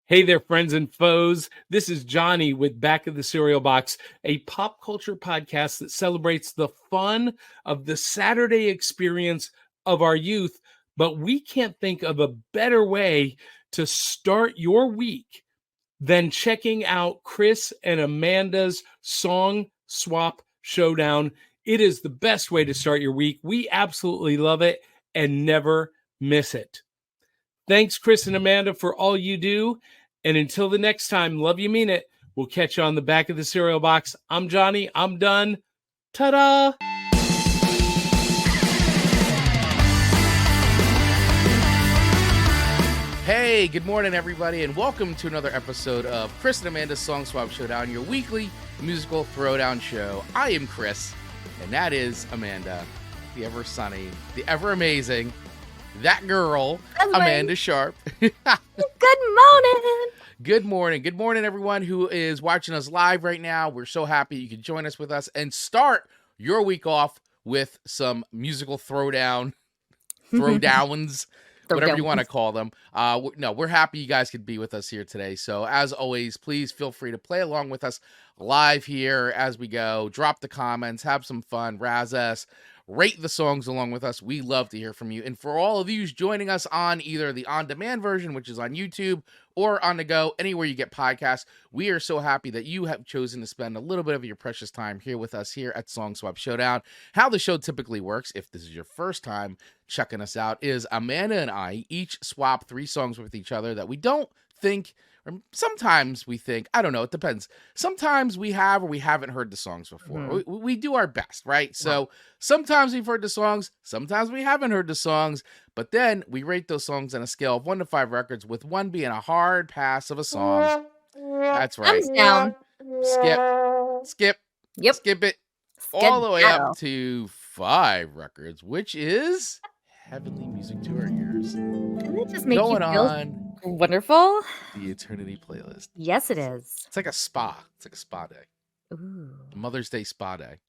Hey there, friends and foes. This is Johnny with Back of the Cereal Box, a pop culture podcast that celebrates the fun of the Saturday experience of our youth. But we can't think of a better way to start your week than checking out Chris and Amanda's Song Swap Showdown. It is the best way to start your week. We absolutely love it and never miss it. Thanks, Chris and Amanda, for all you do. And until the next time, love you, mean it. We'll catch you on the Back of the Cereal Box. I'm Johnny. I'm done. Ta-da! Hey, good morning, everybody, and welcome to another episode of Chris and Amanda's Song Swap Showdown, your weekly musical throwdown show. I am Chris, and that is Amanda, the ever sunny, the ever amazing, that girl, Amanda Sharp. Good morning. Good morning. Good morning, everyone who is watching us live right now. We're so happy you can join us with us and start your week off with some musical throwdowns, whatever you want to call them. No, we're happy you guys could be with us here today. So as always, please feel free to play along with us live here as we go. Drop the comments, have some fun, razz us, rate the songs along with us. We love to hear from you. And for all of you joining us on either the on-demand version, which is on YouTube, or on the go, anywhere you get podcasts, we are so happy that you have chosen to spend a little bit of your precious time here with us here at Song Swap Showdown. How the show typically works, if this is your first time checking us out, is Amanda and I each swap 3 songs with each other that we don't think, or sometimes we think, I don't know, it depends. Sometimes we have or we haven't heard the songs before. Mm-hmm. We do our best, right? So sometimes we've heard the songs, sometimes we haven't heard the songs, but then we rate those songs on a scale of 1 to 5 records, with 1 being a hard pass of a song. That's right. Thumbs down. Skip it all the way up to 5 records, which is heavenly music to our ears. Doesn't it just make Going you feel on wonderful? the Eternity playlist. Yes, it is. It's like a spa. It's like a spa day. Ooh. A Mother's Day spa day.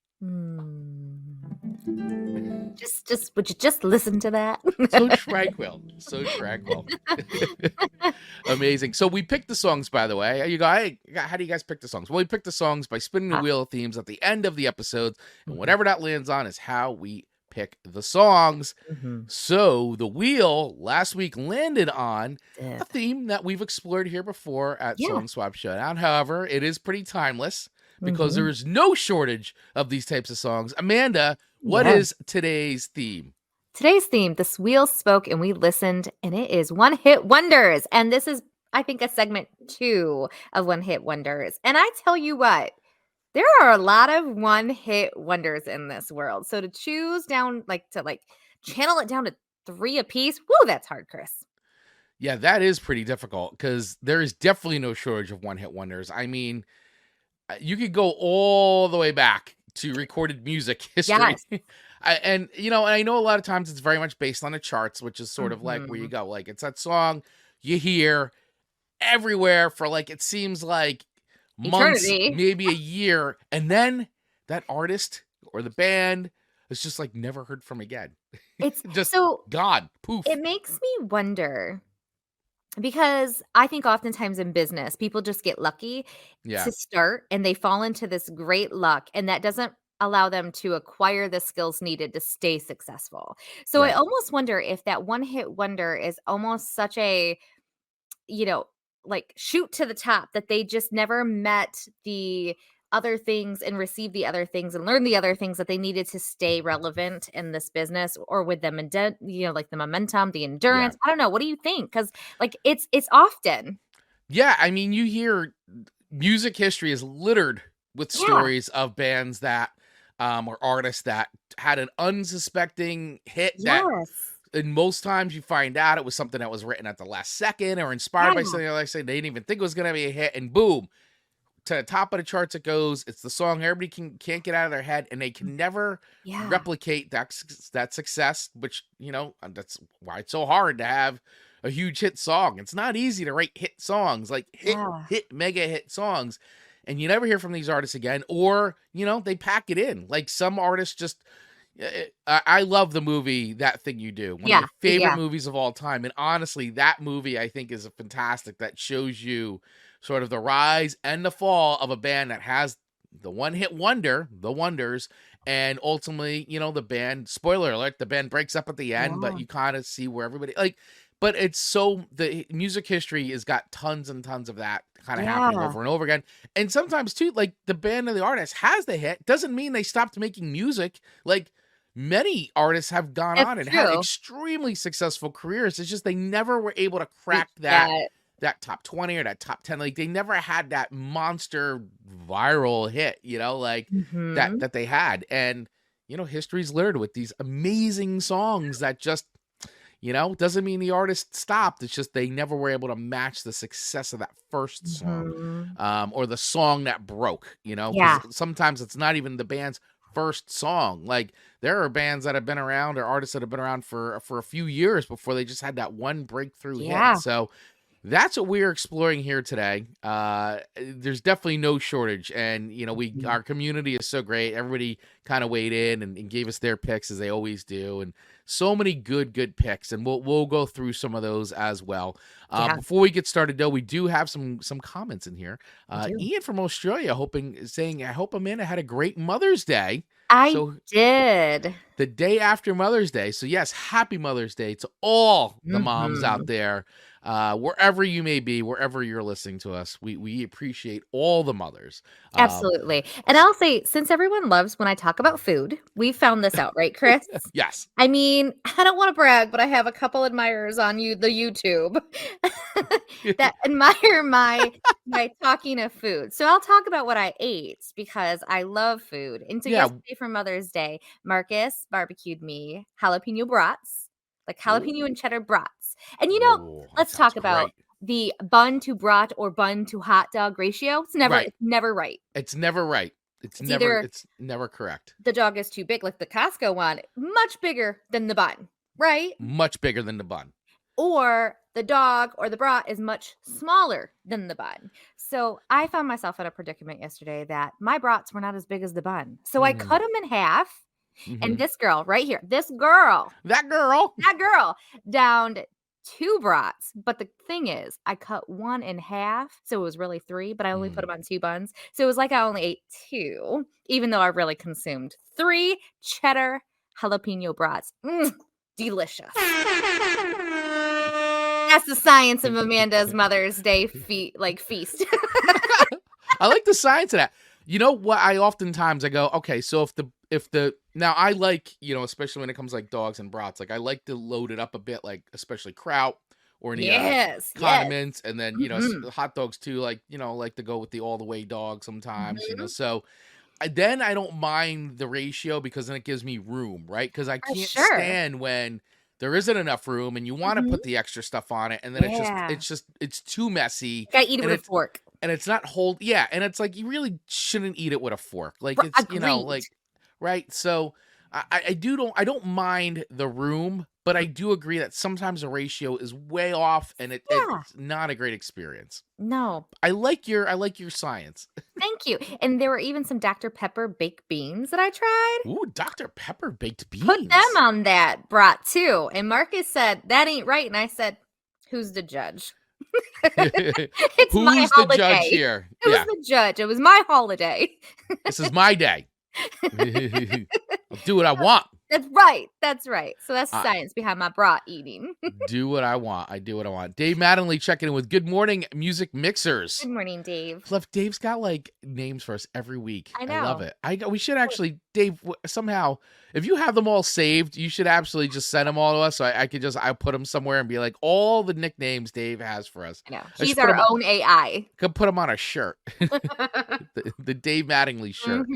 Would you just listen to that? So tranquil. So tranquil. Amazing. So we picked the songs, by the way. You go, hey, how do you guys pick the songs? Well, we picked the songs by spinning the wheel of themes at the end of the episodes, and whatever that lands on is how we pick the songs. So the wheel last week landed on a theme that we've explored here before at Song Swap Showdown. However, it is pretty timeless because there is no shortage of these types of songs. Amanda, what is today's theme? Today's theme, this wheel spoke and we listened, and it is one-hit wonders. And this is, I think, a segment 2 of one-hit wonders. And I tell you what, there are a lot of one-hit wonders in this world. So to choose down, channel it down to 3 apiece, whoo, that's hard, Chris. Yeah, that is pretty difficult because there is definitely no shortage of one-hit wonders. I mean, you could go all the way back to recorded music history. Yes. And I know a lot of times it's very much based on the charts, which is sort of like where you go. Like, it's that song you hear everywhere for it seems like months, eternity, maybe a year, and then that artist or the band is just never heard from again. It's just so gone, poof. It makes me wonder, because I think oftentimes in business, people just get lucky to start and they fall into this great luck, and that doesn't allow them to acquire the skills needed to stay successful. So I almost wonder if that one-hit wonder is almost such a, shoot to the top, that they just never met the other things and received the other things and learned the other things that they needed to stay relevant in this business, or with them, the momentum, the endurance. I don't know. What do you think? Because it's often. Yeah, I mean, you hear music history is littered with stories of bands that or artists that had an unsuspecting hit that, and most times you find out it was something that was written at the last second or inspired by something they didn't even think it was going to be a hit, and boom, to the top of the charts it goes. It's the song everybody can't get out of their head, and they can never replicate that success, which, that's why it's so hard to have a huge hit song. It's not easy to write hit songs, hit mega hit songs, and you never hear from these artists again, or they pack it in. Like, some artists just I love the movie That Thing You Do. One of my favorite movies of all time. And honestly, that movie I think is fantastic. That shows you sort of the rise and the fall of a band that has the one-hit wonder, the Wonders, and ultimately, the band, spoiler alert, the band breaks up at the end, but you kind of see where everybody but it's the music history has got tons and tons of that kind of happening over and over again. And sometimes too, like the band or the artist has the hit, doesn't mean they stopped making music. Like many artists have gone on and had extremely successful careers. It's just they never were able to crack that top 20 or that top 10. Like they never had that monster viral hit, that they had. And, history's littered with these amazing songs that just, doesn't mean the artist stopped. It's just they never were able to match the success of that first song or the song that broke, 'cause sometimes it's not even the band's first song. Like there are bands that have been around or artists that have been around for a few years before they just had that one breakthrough hit. So that's what we're exploring here today. There's definitely no shortage. And, our community is so great. Everybody kind of weighed in and gave us their picks as they always do. And so many good picks. And we'll go through some of those as well. Before we get started, though, we do have some comments in here. Ian from Australia saying, I hope Amanda had a great Mother's Day. I did. The day after Mother's Day. So, yes, happy Mother's Day to all the moms out there. Wherever you may be, wherever you're listening to us, we appreciate all the mothers. Absolutely. And I'll say, since everyone loves when I talk about food, we found this out, right, Chris? Yes. I mean, I don't want to brag, but I have a couple admirers on the YouTube that admire my talking of food. So I'll talk about what I ate because I love food. And so yesterday for Mother's Day, Marcus barbecued me jalapeno brats, like jalapeno and cheddar brats. And let's talk about the bun to brat or bun to hot dog ratio. It's never right. It's never right. It's never correct. The dog is too big, like the Costco one, much bigger than the bun, right? Much bigger than the bun. Or the dog or the brat is much smaller than the bun. So I found myself in a predicament yesterday that my brats were not as big as the bun. So I cut them in half. And this girl right here, that girl downed 2 brats. But the thing is, I cut 1 in half. So it was really 3, but I only put them on 2 buns. So it was like I only ate 2, even though I really consumed 3 cheddar jalapeno brats. Delicious. That's the science of Amanda's Mother's Day feast. I like the science of that. You know what? I go, okay, so if the now I like, especially when it comes like dogs and brats, like I like to load it up a bit, like especially kraut or any condiments, and then hot dogs too, like like to go with the all the way dog sometimes, so then I don't mind the ratio because then it gives me room, right? Because I can't stand when there isn't enough room and you want to put the extra stuff on it, and then it's too messy. You gotta eat it with a fork. And it's not and it's like you really shouldn't eat it with a fork. Like it's right. So I don't mind the room, but I do agree that sometimes the ratio is way off and it's not a great experience. No. I like your science. Thank you. And there were even some Dr. Pepper baked beans that I tried. Ooh, Dr. Pepper baked beans. Put them on that brat too. And Marcus said, that ain't right. And I said, who's the judge? It's Who's my holiday. The judge here? Who's the judge? It was my holiday. This is my day. I'll do what I want. That's right. So that's the science behind my brat eating. Do what I want. I do what I want. Dave Mattingly checking in with Good Morning Music Mixers. Good morning, Dave. Love, Dave's got like names for us every week. I know. I love it. We should actually, Dave, somehow, if you have them all saved, you should absolutely just send them all to us. So I put them somewhere and be like, all the nicknames Dave has for us. I know. He's our own AI. Could put them on a shirt. the Dave Mattingly shirt.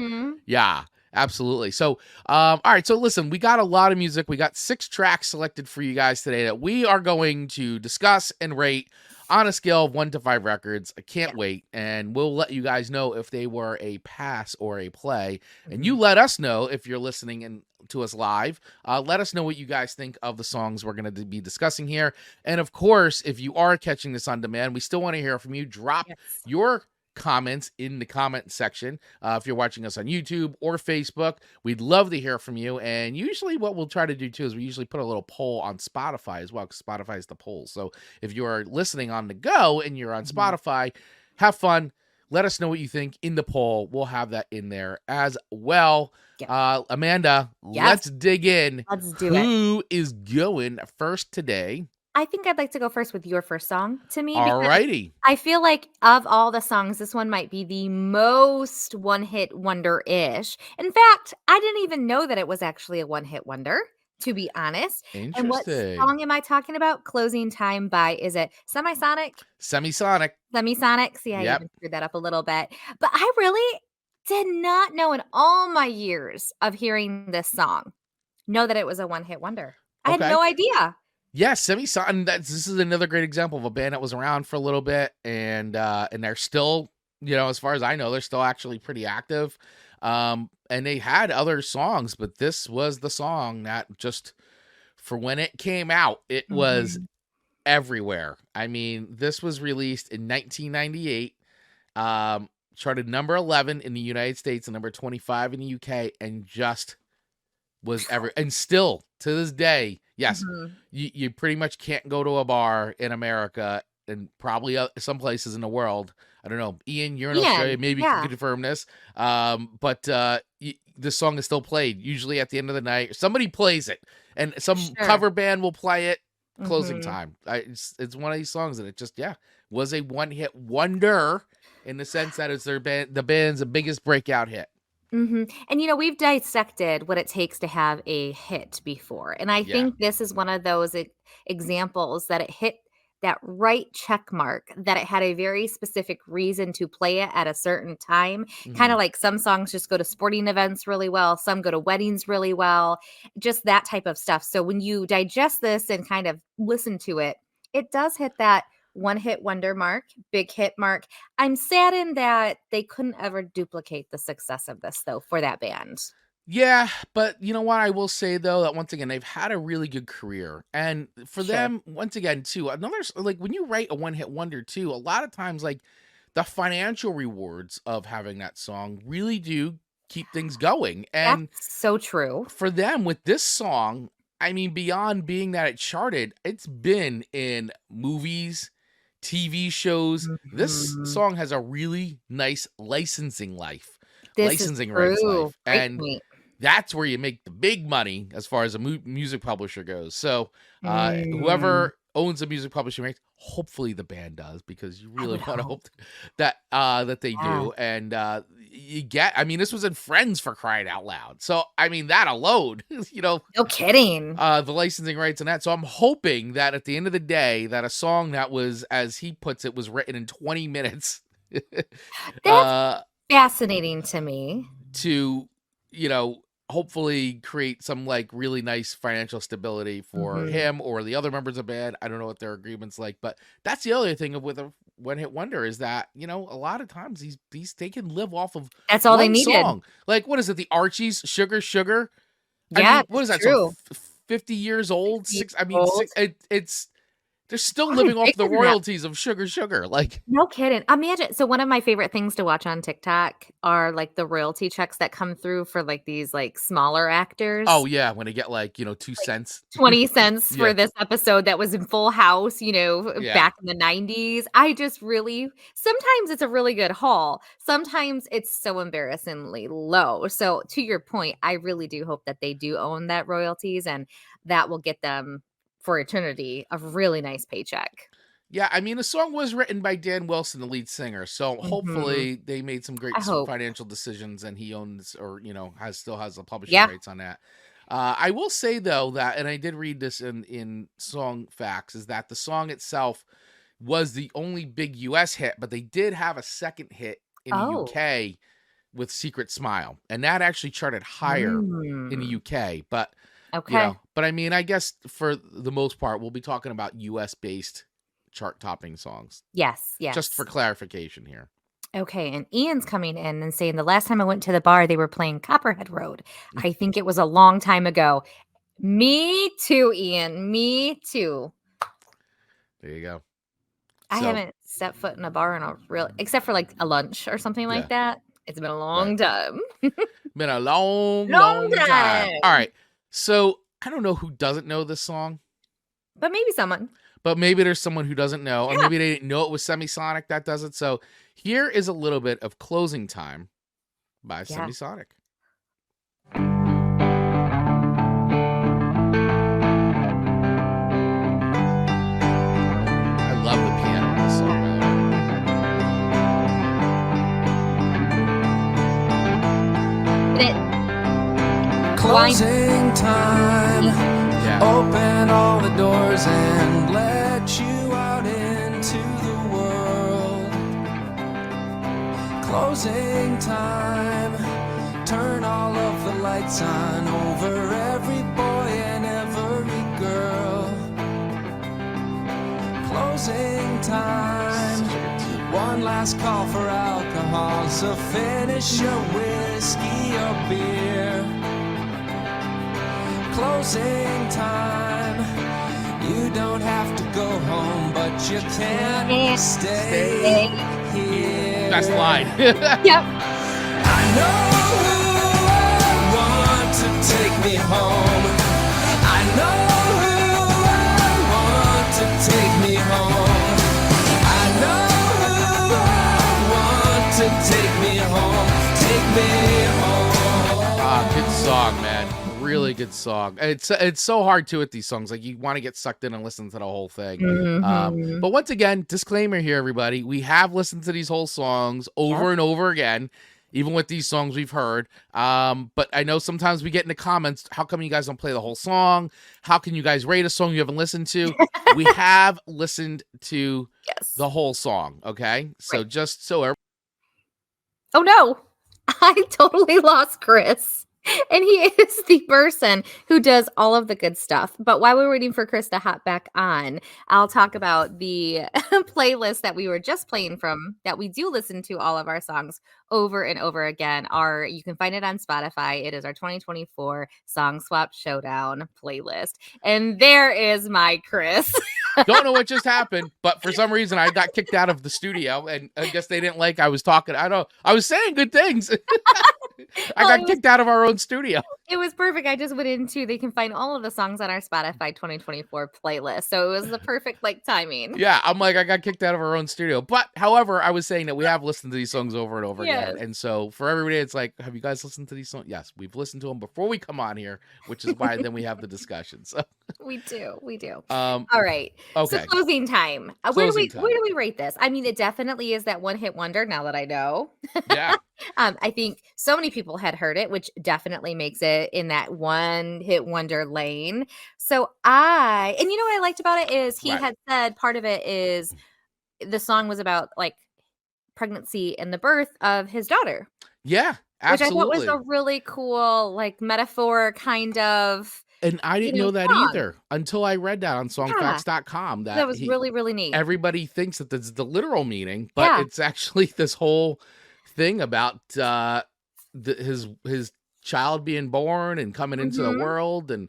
Yeah. Absolutely. So, all right. So listen, we got a lot of music. We got 6 tracks selected for you guys today that we are going to discuss and rate on a scale of 1 to 5 records. I can't wait. And we'll let you guys know if they were a pass or a play. And you let us know if you're listening and to us live. Let us know what you guys think of the songs we're going to be discussing here. And of course, if you are catching this on demand, we still want to hear from you. Drop your comments in the comment section. If you're watching us on YouTube or Facebook, we'd love to hear from you. And usually what we'll try to do too is we usually put a little poll on Spotify as well, because Spotify is the poll. So if you are listening on the go and you're on Spotify, have fun. Let us know what you think in the poll. We'll have that in there as well. Yeah. Amanda, let's dig in. Let's do it. Who is going first today? I think I'd like to go first with your first song to me. Alrighty. I feel like of all the songs, this one might be the most one-hit wonder-ish. In fact, I didn't even know that it was actually a one-hit wonder, to be honest. Interesting. And what song am I talking about? Closing Time by, is it Semisonic? Semisonic. Semisonic. See, I even screwed that up a little bit. But I really did not know in all my years of hearing this song, know that it was a one-hit wonder. I had no idea. Yeah, Semisonic. This is another great example of a band that was around for a little bit, and they're still, as far as I know, they're still actually pretty active. And they had other songs, but this was the song that just, for when it came out, it was everywhere. I mean, this was released in 1998, charted number 11 in the United States and number 25 in the UK, and just was and still to this day. Yes, you pretty much can't go to a bar in America and probably some places in the world. I don't know. Ian, you're in Australia. Maybe you can confirm this. But this song is still played, usually at the end of the night. Somebody plays it, and some cover band will play it. Closing Time. It's one of these songs that it just, was a one-hit wonder in the sense that it's the band's biggest breakout hit. And, we've dissected what it takes to have a hit before. And I think this is one of those examples that it hit that right check mark, that it had a very specific reason to play it at a certain time. Kind of like some songs just go to sporting events really well. Some go to weddings really well, just that type of stuff. So when you digest this and kind of listen to it, it does hit that one-hit wonder mark, big hit mark. I'm saddened that they couldn't ever duplicate the success of this, though, for that band. Yeah, but you know what? I will say, though, that once again, they've had a really good career. And for them, once again, too, when you write a one-hit wonder, too, a lot of times, the financial rewards of having that song really do keep things going. And that's so true. For them, with this song, I mean, beyond being that it charted, it's been in movies, TV shows. This song has a really nice licensing rights life, and that's where you make the big money as far as a music publisher goes. So whoever owns a music publishing rights, hopefully the band does, because you really want to hope that that they do. And this was in Friends, for crying out loud. So I mean, that alone, no kidding, the licensing rights and that. So I'm hoping that at the end of the day, that a song that was, as he puts it, was written in 20 minutes. That's fascinating to me. To hopefully create some really nice financial stability for him or the other members of the band. I don't know what their agreement's like, but that's the other thing with a one-hit wonder, is that a lot of times they can live off of that's all they needed. Song. What is it? The Archies, Sugar. What is that? True. 50 years old. It's. They're still living off the royalties of Sugar. No kidding. Imagine. So one of my favorite things to watch on TikTok are the royalty checks that come through for these smaller actors. Oh yeah, when they get 2 cents, 20 cents for this episode that was in Full House, back in the 90s. I just really, sometimes it's a really good haul. Sometimes it's so embarrassingly low. So to your point, I really do hope that they do own that royalties, and that will get them for eternity a really nice paycheck. Yeah, I mean, the song was written by Dan Wilson, the lead singer, so hopefully they made some great financial decisions, and he owns, or still has the publishing rights on that. I will say, though, that, and I did read this in Song Facts, is that the song itself was the only big U.S. hit, but they did have a second hit in the UK with Secret Smile, and that actually charted higher in the UK, but but I mean, I guess for the most part, we'll be talking about US-based chart-topping songs. Yes. Just for clarification here. Okay, and Ian's coming in and saying, the last time I went to the bar, they were playing Copperhead Road. I think it was a long time ago. Me too, Ian. Me too. There you go. I So, haven't set foot in a bar in a real, except for like a lunch or something like that. It's been a long time. been a long, Long long time. All time. right. So I don't know who doesn't know this song, But maybe someone. but maybe there's someone who doesn't know, or Yeah. maybe they didn't know it was Semisonic that does it. So here is a little bit of Closing Time by Semisonic. I love the piano in this song, Closing time. Yeah. Open all the doors and let you out into the world. Closing time. Turn all of the lights on over every boy and every girl. Closing time. One last call for alcohol, so finish your whiskey or beer. Closing time. You don't have to go home, but you can't stay here. Best line. Yep. I know who I want to take me home. I know who I want to take me home. I know who I want to take me home. Take me home. Good song, man. Really good song. It's so hard too with these songs. Like you want to get sucked in and listen to the whole thing. But once again, disclaimer here, everybody. We have listened to these whole songs over and over again, even with these songs we've heard. But I know sometimes we get in the comments, how come you guys don't play the whole song? How can you guys rate a song you haven't listened to? We have listened to the whole song. Okay. So just so Oh no, I totally lost Chris. And he is the person who does all of the good stuff. But while we're waiting for Chris to hop back on, I'll talk about the playlist that we were just playing from, that we do listen to all of our songs over and over again. You can find it on Spotify. It is our 2024 Song Swap Showdown playlist. And there is my Chris. don't know what just happened, but for some reason I got kicked out of the studio, and I guess they didn't like I was talking. I was saying good things. I got kicked out of our own studio. It was perfect. I just went into, they can find all of the songs on our Spotify 2024 playlist. So it was the perfect timing. Yeah, I'm like, I got kicked out of our own studio. But however, I was saying that we have listened to these songs over and over again. And so for everybody, it's like, have you guys listened to these songs? Yes, we've listened to them before we come on here, which is why then we have the discussion. So We do. all right. Okay. So closing time. Where do we rate this? I mean, it definitely is that one hit wonder now that I know. Yeah. I think so many people had heard it, which definitely makes it in that one hit wonder lane. So and you know what I liked about it is he had said part of it is the song was about pregnancy and the birth of his daughter. Yeah, absolutely. Which I thought was a really cool metaphor kind of. And I didn't know that either until I read that on songfacts.com. That was really, really neat. Everybody thinks that that's the literal meaning, but it's actually this whole thing about his child being born and coming into the world. And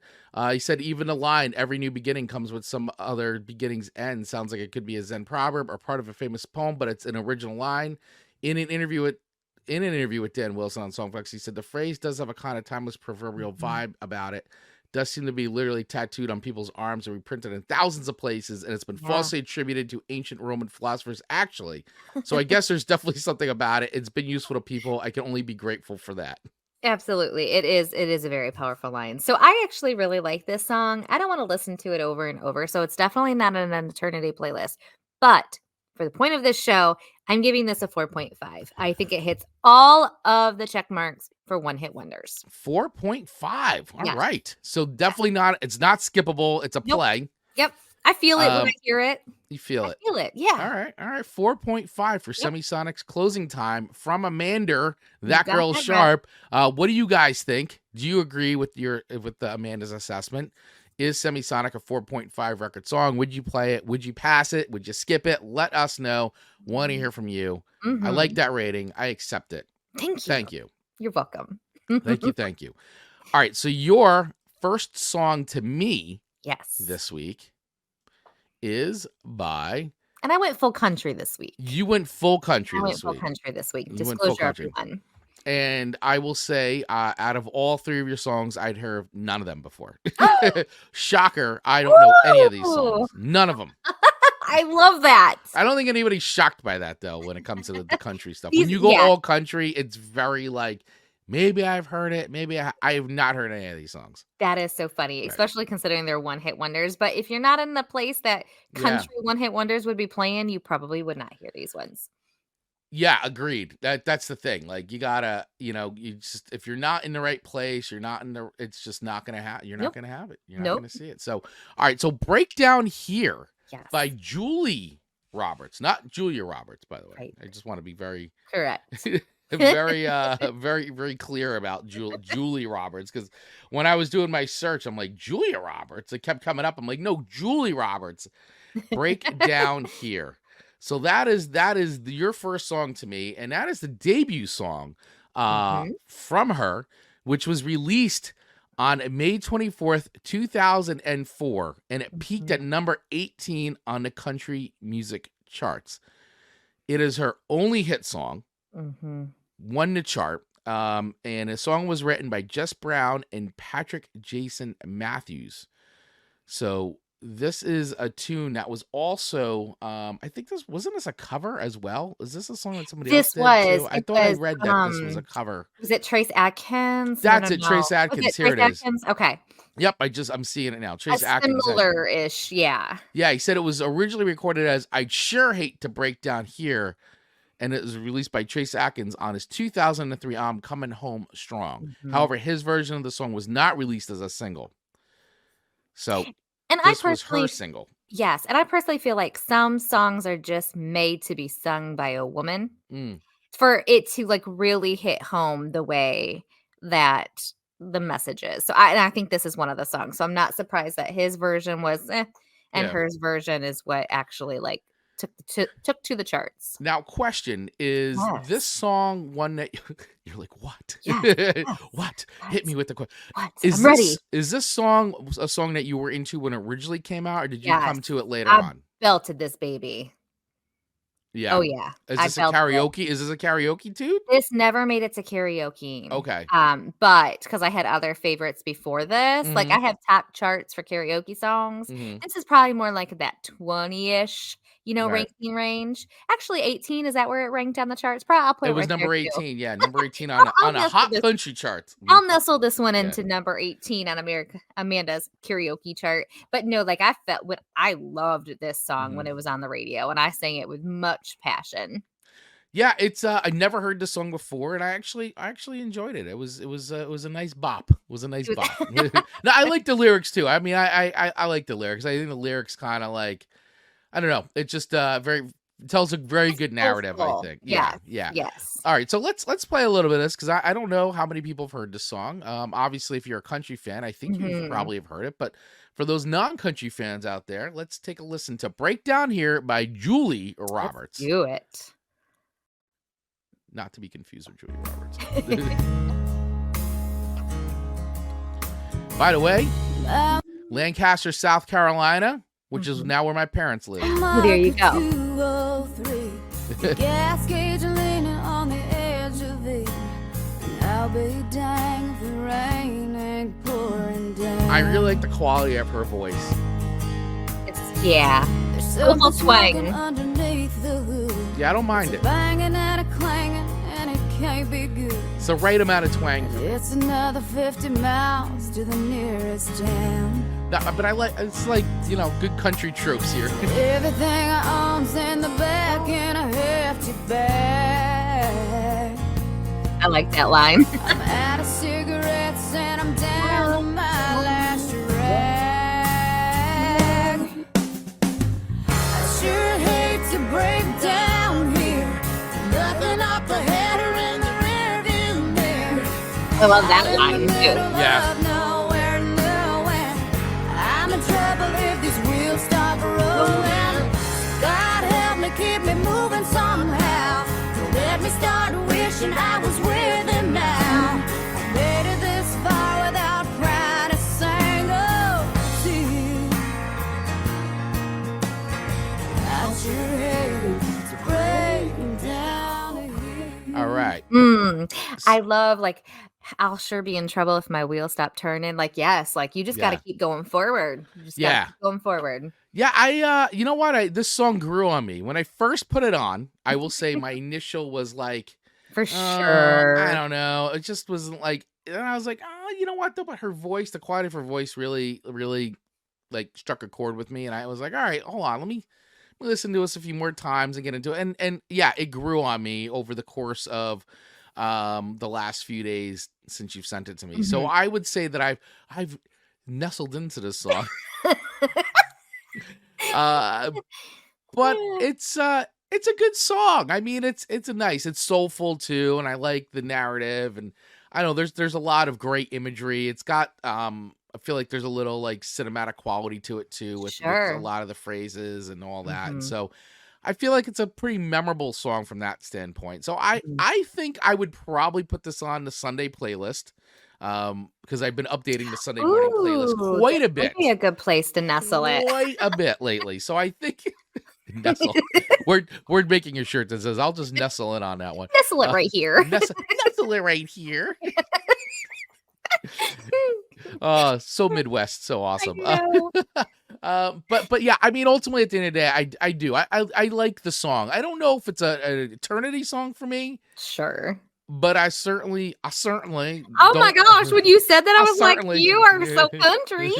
he said even the line, every new beginning comes with some other beginning's end, sounds like it could be a Zen proverb or part of a famous poem, but it's an original line. In an interview with Dan Wilson on Songfacts, he said the phrase does have a kind of timeless proverbial vibe about it. Does seem to be literally tattooed on people's arms and reprinted in thousands of places, and it's been falsely attributed to ancient Roman philosophers, actually. So I guess there's definitely something about it. It's been useful to people. I can only be grateful for that. Absolutely. It is a very powerful line. So I actually really like this song. I don't want to listen to it over and over, so it's definitely not an eternity playlist. But for the point of this show, I'm giving this a 4.5. I think it hits all of the check marks for one hit wonders. 4.5. All right. So definitely not, it's not skippable. It's a play. Yep. I feel it when I hear it. You feel it. I feel it. Yeah. All right. 4.5 for Semisonic's Closing Time from Amanda. That girl sharp. What do you guys think? Do you agree with Amanda's assessment? Is Semisonic a 4.5 record song? Would you play it? Would you pass it? Would you skip it? Let us know. Want to hear from you. I like that rating. I accept it. Thank you. You're welcome. Thank you. All right. So your first song to me this week is by And I went full country this week. You went full country I went this full week. country this week. You went full Disclosure, country. everyone. And I will say, out of all three of your songs, I'd heard none of them before. Shocker. I don't know any of these songs. None of them. I love that. I don't think anybody's shocked by that, though, when it comes to the country stuff. When you go Yeah. all country, it's very like, maybe I've heard it. Maybe I have not heard any of these songs. That is so funny, Right. especially considering they're one-hit wonders. But if you're not in the place that country one-hit wonders would be playing, you probably would not hear these ones. Yeah, agreed. That's the thing. Like, you gotta, you just, if you're not in the right place, it's just not gonna happen. You're not gonna have it. You're not gonna see it. So, all right. So, Breakdown Here Yes. by Julie Roberts, not Julia Roberts, by the way. Right. I just want to be very, Correct. very, very clear about Julie Roberts, because when I was doing my search, I'm like, Julia Roberts. It kept coming up. I'm like, no, Julie Roberts. Breakdown Here. So that is your first song to me, and that is the debut song from her, which was released on May 24th, 2004, and it peaked at number 18 on the country music charts. It is her only hit song, won the chart, and the song was written by Jess Brown and Patrick Jason Matthews. So this is a tune that was also, I think wasn't this a cover as well? Is this a song that somebody else did too? I thought I read that this was a cover. Was it Trace Adkins? That's it, Trace Adkins. Here it is. Okay. Yep, I'm seeing it now. Trace That's Adkins. similar-ish, yeah. Yeah, he said it was originally recorded as I'd Sure Hate to Break Down Here, and it was released by Trace Adkins on his 2003 album Coming Home Strong. However, his version of the song was not released as a single. So And this I was personally, her single. yes, and I personally feel like some songs are just made to be sung by a woman for it to like really hit home the way that the message is. So I think this is one of the songs. So I'm not surprised that his version was and hers version is what actually like took to the charts. Now, question is this song one that you're like, what? What? Hit me with the question. I'm ready. Is this song a song that you were into when it originally came out, or did you come to it later I on? belted this baby. Yeah. Oh yeah. Is this a karaoke? Is this a karaoke tune? This never made it to karaoke. Okay. But because I had other favorites before this, like I have top charts for karaoke songs. This is probably more like that 20-ish, ranking range. Actually, 18, is that where it ranked on the charts? Probably I'll put it was right number there 18. too. Yeah, number 18 on a hot country chart. I'll nestle this one into number 18 on Amanda's karaoke chart. But no, like I loved this song when it was on the radio, and I sang it with much passion. Yeah, it's I never heard this song before, and I actually enjoyed it. It was a nice bop. It was a nice bop. No, I like the lyrics too. I mean, I like the lyrics. I think the lyrics kind of like, I don't know. It just tells a very good narrative, I think. Yeah. Yes. All right, so let's play a little bit of this, because I don't know how many people have heard this song. Obviously, if you're a country fan, I think you probably have heard it. But for those non-country fans out there, let's take a listen to Breakdown Here by Julie Roberts. Let's do it. Not to be confused with Julie Roberts. By the way, Lancaster, South Carolina, which is now where my parents live. Oh, there you go. Gas gauge leaning on the edge of it. And I'll be dang if the rain ain't pouring down. I really like the quality of her voice. There's little twang underneath the hood. Yeah, I don't mind it. Banging and a clanging, and it can't be good. It's the right amount of twang. It's another 50 miles to the nearest town. But it's like, good country tropes here. Everything I own's in the back in a hefty bag. I like that line. I'm out of cigarettes and I'm down to my last rag. I sure hate to break down here. Nothing up ahead or in the rearview mirror. I love that line too. Yeah. Trouble if these wheels stop rolling. God help me, keep me moving somehow. Don't let me start wishing I was with him now. I made it this far without crying a single tear. I sure right. I love like I'll sure be in trouble if my wheels stop turning. Like, yes, like you just got to Yeah. keep going forward. You just got to keep going forward. Yeah, I you know what? This song grew on me. When I first put it on, I will say my initial was like, For sure. I don't know. It just wasn't like, and I was like, oh, you know what though? But her voice, the quality of her voice really, really like struck a chord with me. And I was like, all right, hold on, let me listen to this a few more times and get into it. And yeah, it grew on me over the course of the last few days since you've sent it to me. So I would say that I've nestled into this song. But it's a good song. I mean, it's soulful too, and I like the narrative, and I know there's a lot of great imagery. It's got I feel like there's a little like cinematic quality to it too, with a lot of the phrases and all that. And so I feel like it's a pretty memorable song from that standpoint. So I think I would probably put this on the Sunday playlist. Because I've been updating the Sunday morning playlist quite a bit. Would be a good place to nestle it. Quite a bit lately. So I think nestle. We're making a shirt that says I'll just nestle in on that one. Nestle it right here. Nestle it right here. So Midwest, so awesome. But yeah, I mean, ultimately at the end of the day, I do. I like the song. I don't know if it's an eternity song for me. Sure. But I certainly. Oh my gosh! When you said that, I was like, "You are so country."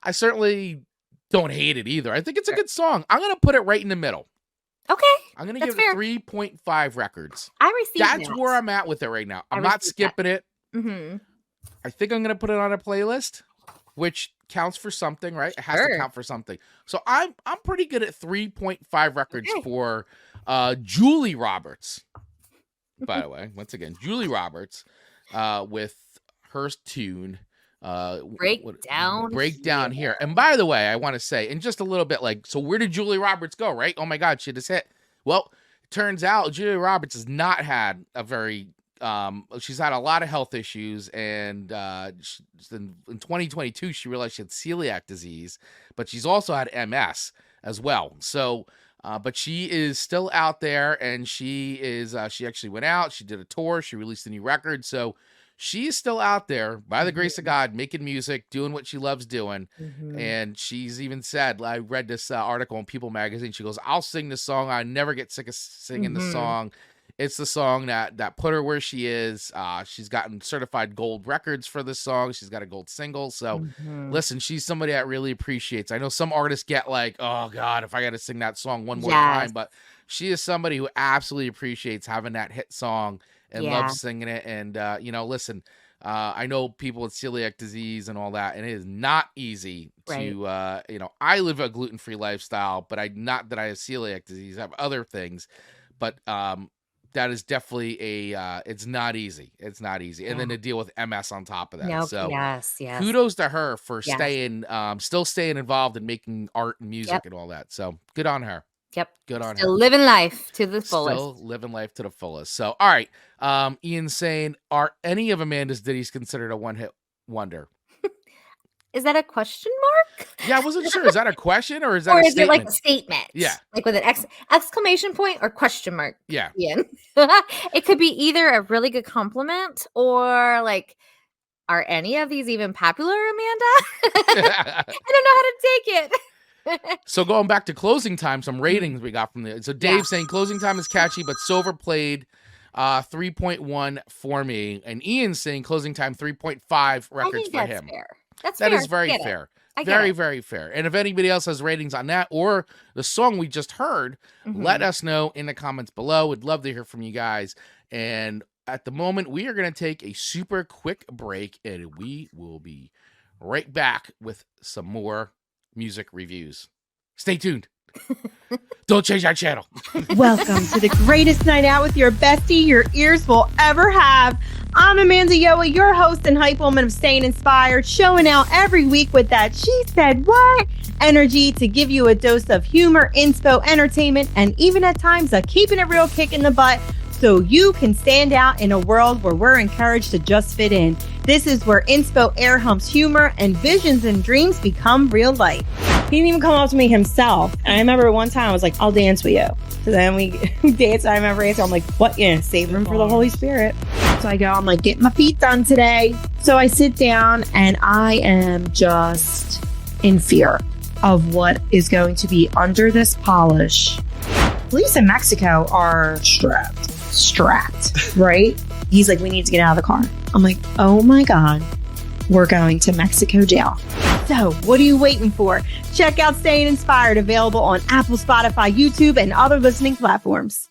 I certainly don't hate it either. I think it's a good song. I'm gonna put it right in the middle. Okay, I'm gonna give it 3.5 records. I received That's where I'm at with it right now. I'm not skipping it. Mm-hmm. I think I'm gonna put it on a playlist, which counts for something, right? It has to count for something. So I'm pretty good at 3.5 records for Julie Roberts. By the way, once again, Julie Roberts with her tune Breakdown here. And by the way, I want to say in just a little bit, like, so where did Julie Roberts go, right? Oh my God, she just hit. Well, it turns out Julie Roberts has not had a very she's had a lot of health issues, and in 2022 she realized she had celiac disease, but she's also had MS as well. So but she is still out there, and she actually went out, she did a tour, she released a new record. So she is still out there by the grace of God, making music, doing what she loves doing. And she's even said, I read this article in People magazine. She goes, I'll sing this song. I never get sick of singing the song. It's the song that put her where she is. She's gotten certified gold records for this song. She's got a gold single. So listen, she's somebody that really appreciates. I know some artists get like, oh God, if I got to sing that song one more time, but she is somebody who absolutely appreciates having that hit song and loves singing it. And, listen, I know people with celiac disease and all that, and it is not easy to, I live a gluten-free lifestyle, but not that I have celiac disease. I have other things, but, that is definitely it's not easy. It's not easy. And then to deal with MS on top of that. So kudos to her for still staying involved in making art and music and all that. So good on her. Yep. Good on her. Still living life to the fullest. Still living life to the fullest. So, all right. Ian saying, are any of Amanda's ditties considered a one-hit wonder? Is that a question mark? Yeah, I wasn't sure. Is that a question or is that or a is statement? It like a statement? Yeah. Like with an exclamation point or question mark? Yeah. Ian. It could be either a really good compliment or like, are any of these even popular, Amanda? I don't know how to take it. So going back to closing time, some ratings we got from the. So Dave saying closing time is catchy, but so overplayed. 3.1 for me. And Ian saying closing time 3.5 records for him. Fair. That is very fair. Very, very fair. And if anybody else has ratings on that or the song we just heard, let us know in the comments below. We'd love to hear from you guys. And at the moment, we are going to take a super quick break, and we will be right back with some more music reviews. Stay tuned. Don't change that channel. Welcome to the greatest night out with your bestie your ears will ever have. I'm Amanda Yoa, your host and hype woman of Staying Inspired, showing out every week with that she said what energy to give you a dose of humor, inspo, entertainment, and even at times a keeping it real kick in the butt so you can stand out in a world where we're encouraged to just fit in. This is where inspo air humps humor and visions and dreams become real life. He didn't even come up to me himself. And I remember one time I was like, I'll dance with you. So then we danced. I remember I'm like, what? Yeah, save him for the Holy Spirit. So I go, I'm like, getting my feet done today. So I sit down and I am just in fear of what is going to be under this polish. Police in Mexico are strapped, right? He's like, we need to get out of the car. I'm like, oh my God, we're going to Mexico jail. So what are you waiting for? Check out Staying Inspired, available on Apple, Spotify, YouTube, and other listening platforms.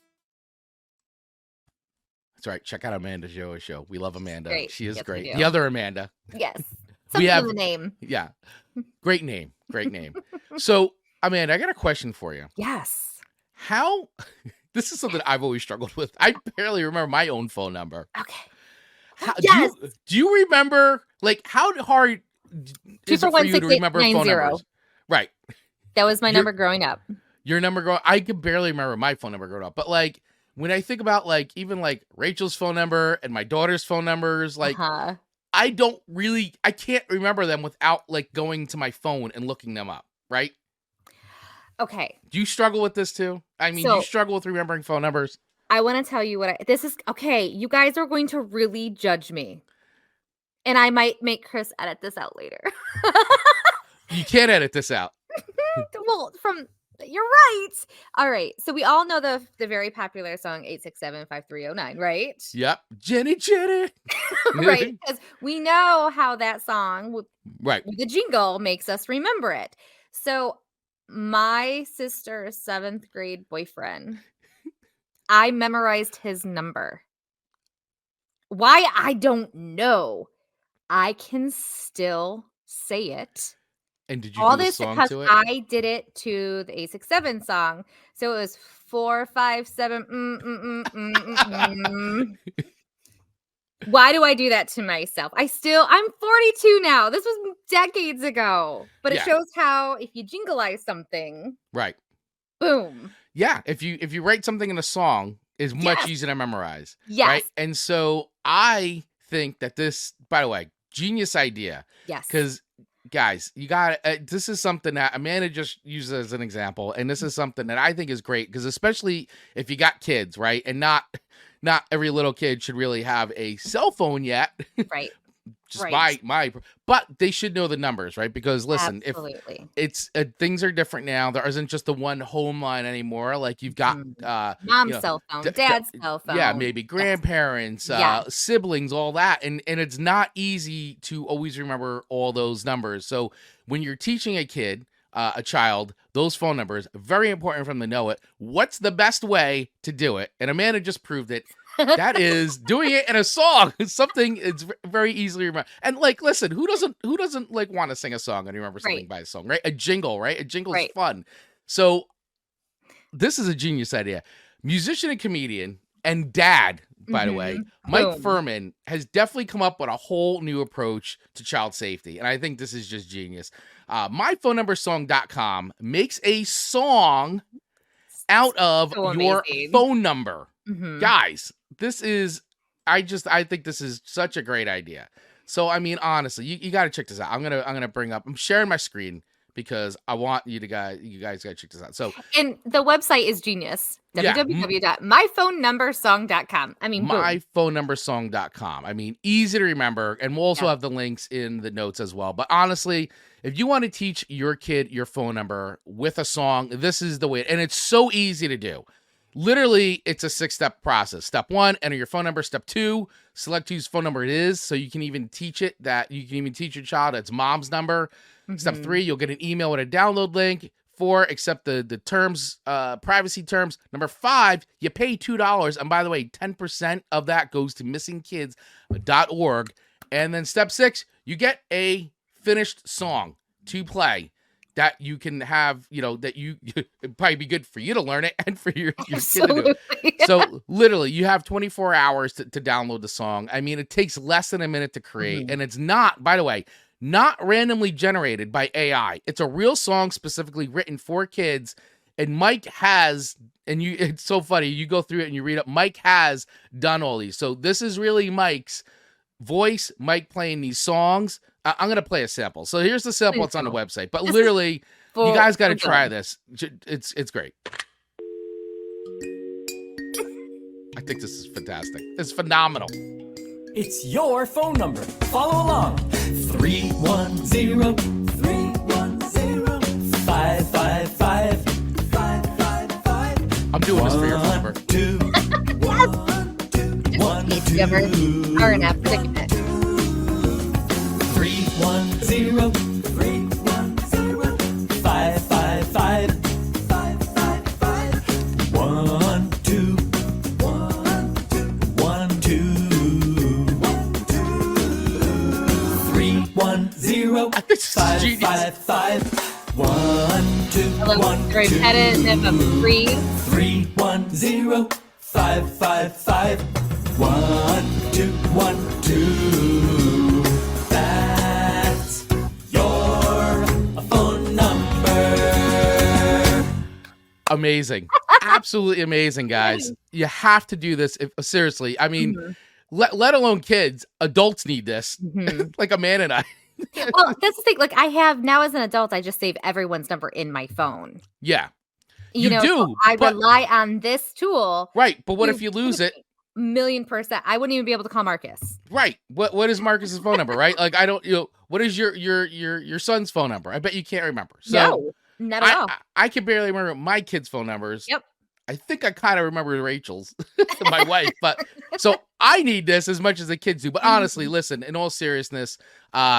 That's right. Check out Amanda's show. We love Amanda. Great. She is Yes, we great. do. The other Amanda. Yes. We Something have in the name. Yeah. Great name. Great name. So, Amanda, I got a question for you. Yes. How this is something I've always struggled with. I barely remember my own phone number. Okay. How, Yes. do you remember, like, how hard is it for you to remember phone 241-6890. numbers? Right. That was my Your- number growing up. Your number growing, I could barely remember my phone number growing up. But like when I think about like even like Rachel's phone number and my daughter's phone numbers, like Uh-huh. I can't remember them without like going to my phone and looking them up, right? Okay. Do you struggle with this too? I mean, do So- you struggle with remembering phone numbers? I want to tell you what this is. Okay. You guys are going to really judge me. And I might make Chris edit this out later. You can't edit this out. Well, you're right. All right. So we all know the very popular song 867-5309, right? Yep. Jenny. Right. Because we know how that song with Right. the jingle makes us remember it. So my sister's 7th grade boyfriend, I memorized his number. Why? I don't know. I can still say it. And did you All do the this song because to it? I did it to the 867 song. So it was 457. Why do I do that to myself? I'm 42 now. This was decades ago. But it Yeah. shows how if you jingleize something, Right. boom. Yeah. If you write something in a song, it's much Yes. easier to memorize. Yes. Right. And so I think that this, by the way, genius idea. Yes. Because guys, you got this is something that Amanda just used as an example, and this is something that I think is great because especially if you got kids, right, and not every little kid should really have a cell phone yet. Right. Just Right. but they should know the numbers, right? Because listen, Absolutely. if it's things are different now, there isn't just the one home line anymore. Like you've got Mom's know, cell phone, d- dad's cell phone. yeah, maybe grandparents, Yes. siblings, all that. And it's not easy to always remember all those numbers. So when you're teaching a kid, a child, those phone numbers, very important for them to know it. What's the best way to do it? And Amanda just proved it. That is doing it in a song. It's something it's very easily remember. And like, listen, who doesn't like want to sing a song and remember something Right. by a song, right? A jingle, right? A jingle is Right. fun. So this is a genius idea. Musician and comedian and dad, by the way, Mike Boom. Furman has definitely come up with a whole new approach to child safety. And I think this is just genius. MyPhoneNumberSong.com makes a song out of So your amazing. phone number. Mhm. Guys, this is I think this is such a great idea. So I mean, honestly, you got to check this out. I'm sharing my screen because I want you guys got to check this out. So And the website is genius. Yeah. www.myphonenumbersong.com. I mean, boom. myphonenumbersong.com. I mean, easy to remember. And we'll also Yeah. have the links in the notes as well. But honestly, if you want to teach your kid your phone number with a song, this is the way. And it's so easy to do. Literally, it's a 6-step process. Step 1, enter your phone number. Step 2, select whose phone number it is. So you can even teach it that you can even teach your child it's mom's number. Step Mhm. 3, you'll get an email with a download link. 4, accept the terms, privacy terms. Number 5, you pay $2. And by the way, 10% of that goes to missingkids.org. And then step 6, you get a finished song to play that you can have, that it'd probably be good for you to learn it and for your kid to do it. Absolutely. So literally, you have 24 hours to download the song. I mean, it takes less than a minute to create. And it's not, by the way, not randomly generated by AI. It's a real song specifically written for kids. And Mike has, it's so funny. You go through it and you read it. Mike has done all these. So this is really Mike's voice, Mike playing these songs. I'm going to play a sample. So here's the sample. Please It's on the do. website. But literally, You guys got to for try good. this. It's great. I think this is fantastic. It's phenomenal. It's your phone number. Follow along. 310-310-555-555. I'm doing this for your phone number. 2 1 If you ever are in that predicament. 310-310-555-555. 1 2 1 2 This is genius. 555 1 2 I love 1 the repetitive of breathe. 310-555 1 2 1 2. That's your phone number. Amazing. Absolutely amazing, guys. You have to do this. If seriously, I mean, let alone kids, adults need this. Mhm. Like Amanda and I. Well, that's the thing. Like I have now as an adult, I just save everyone's number in my phone. Yeah. You You know, do, so I but- rely on this tool. Right. But what if you lose it? 1,000,000%. I wouldn't even be able to call Marcus. Right. What is Marcus's phone number? Right. Like I don't. What is your son's phone number? I bet you can't remember. So No, not at all. I can barely remember my kids' phone numbers. Yep. I think I kind of remember Rachel's, my wife, but so I need this as much as the kids do. But honestly, listen, in all seriousness,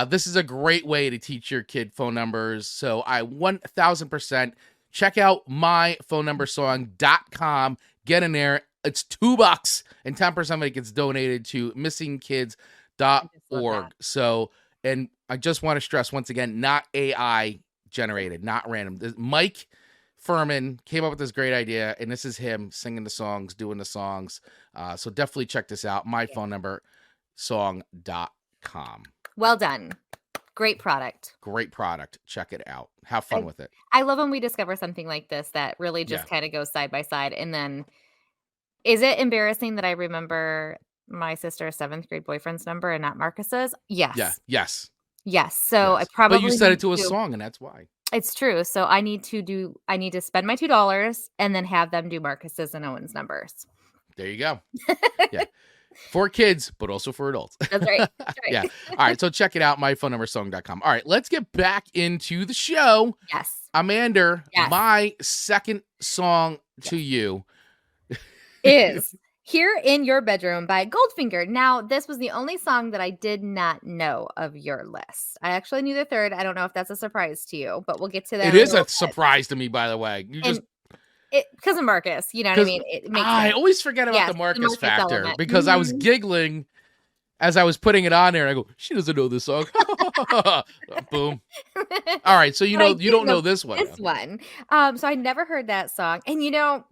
this is a great way to teach your kid phone numbers. So I 1000% check out myphonenumbersong.com. Get in there. It's $2 and 10% of it gets donated to missingkids.org. So, and I just want to stress once again, not AI generated, not random. Mike Furman came up with this great idea, and this is him singing the songs, doing the songs. So definitely check this out. myphonenumbersong.com. Well done. Great product. Great product. Check it out. Have fun with it. I love when we discover something like this that really just kind of goes side by side. And then, is it embarrassing that I remember my sister's 7th grade boyfriend's number and not Marcus's? Yes. Yeah. Yes. Yes. So Yes. I probably. But you set need it to a song, and that's why. It's true. So I need to spend my $2 and then have them do Marcus's and Owen's numbers. There you go. Yeah. For kids, but also for adults. That's right. That's right. Yeah. All right. So check it out, myphonenumbersong.com. All right. Let's get back into the show. Yes. Amanda, Yes. my second song to you Is Here in Your Bedroom by Goldfinger. Now, this was the only song that I did not know of your list. I actually knew the third. I don't know if that's a surprise to you, but we'll get to that. It is a surprise to me, by the way. You just because of Marcus, you know what I mean? It makes I sense. always forget about Yes, the the Marcus Marcus factor element. because I was Mhm. giggling as I was putting it on there, and I go, "She doesn't know this song." Boom. All right, so you But I know you do don't know know this one. This one. So I never heard that song. And you know,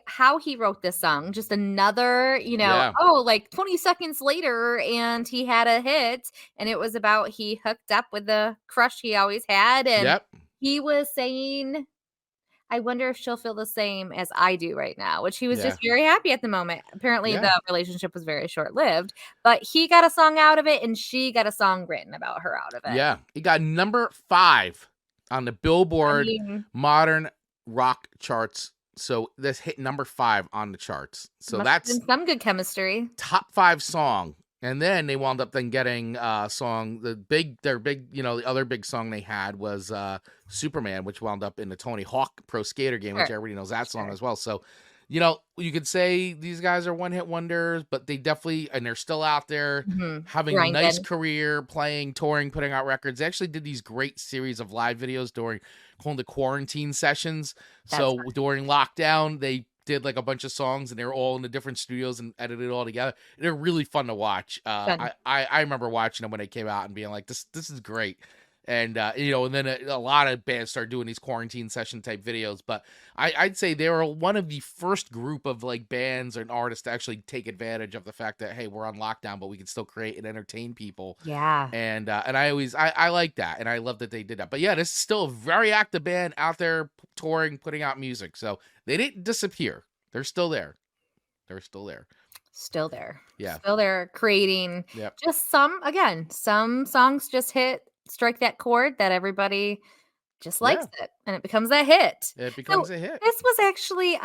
how he wrote this song, just another, Yeah. like 20 seconds later, and he had a hit, and it was about he hooked up with the crush he always had, and Yep. he was saying, I wonder if she'll feel the same as I do right now, which he was just very happy at the moment. Apparently Yeah. the relationship was very short-lived, but he got a song out of it and she got a song written about her out of it. Yeah. He got number 5 on the Billboard I mean, Modern Rock charts. So this hit number 5 on the charts. So must have that's been some good chemistry. top 5 song. And then they wound up then getting song, their big, the other big song they had was Superman, which wound up in the Tony Hawk Pro Skater game, which Sure. everybody knows that song Sure. as well. So, you could say these guys are one-hit wonders, but they definitely, and they're still out there Mhm. having a nice Grinding. career, playing, touring, putting out records. They actually did these great series of live videos called the quarantine sessions. So during lockdown, they did like a bunch of songs and they were all in the different studios and edited it all together. They're really fun to watch. Fun. I remember watching them when they came out and being like, this is great. And, and then a lot of bands started doing these quarantine session type videos, but I'd say they were one of the first group of like bands and artists to actually take advantage of the fact that, hey, we're on lockdown, but we can still create and entertain people. Yeah. And I like that. And I love that they did that. But yeah, this is still a very active band out there touring, putting out music. So they didn't disappear. They're still there. Still there. Yeah. Yeah. Still there creating Yep. just some songs just strike that chord that everybody just likes it, and it becomes a hit. It becomes a hit. This was actually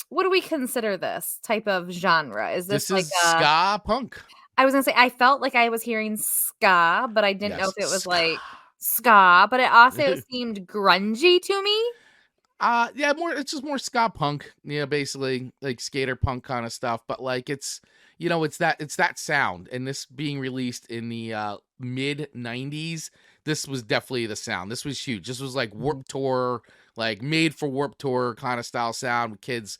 what do we consider this type of genre? Is this like is ska punk? I was gonna say I felt like I was hearing ska, but I didn't know if it was ska. like ska, but it also seemed grungy to me. Yeah, it's just more ska punk, basically like skater punk kind of stuff, but like it's that sound, and this being released in the mid 90s, this was definitely the sound. This was huge. This was like Warped Tour, like made for Warped Tour kind of style sound with kids,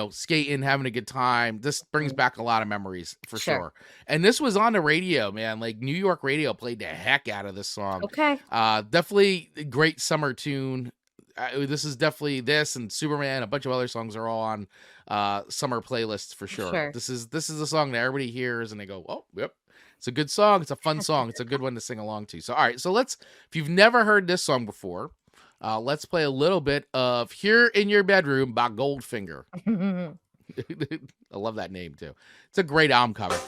skating, having a good time. This brings back a lot of memories for sure. And this was on the radio, man. Like New York radio played the heck out of this song. Okay. Definitely a great summer tune. This is definitely this and Superman, a bunch of other songs are all on summer playlists for sure. This is a song that everybody hears and they go, oh, yep. It's a good song. It's a fun song. It's a good one to sing along to. So, all right. So if you've never heard this song before, let's play a little bit of Here in Your Bedroom by Goldfinger. I love that name too. It's a great album cover.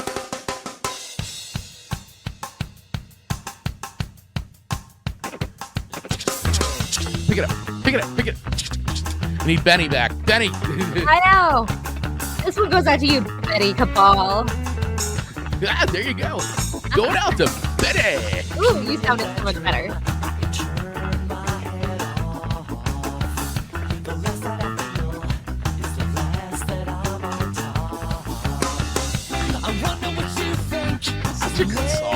Pick it up. I need Benny back. Benny. I know. This one goes out to you, Betty Cabal. There you go. Going out to Betty. Ooh, you sounded so much better. Such a good song.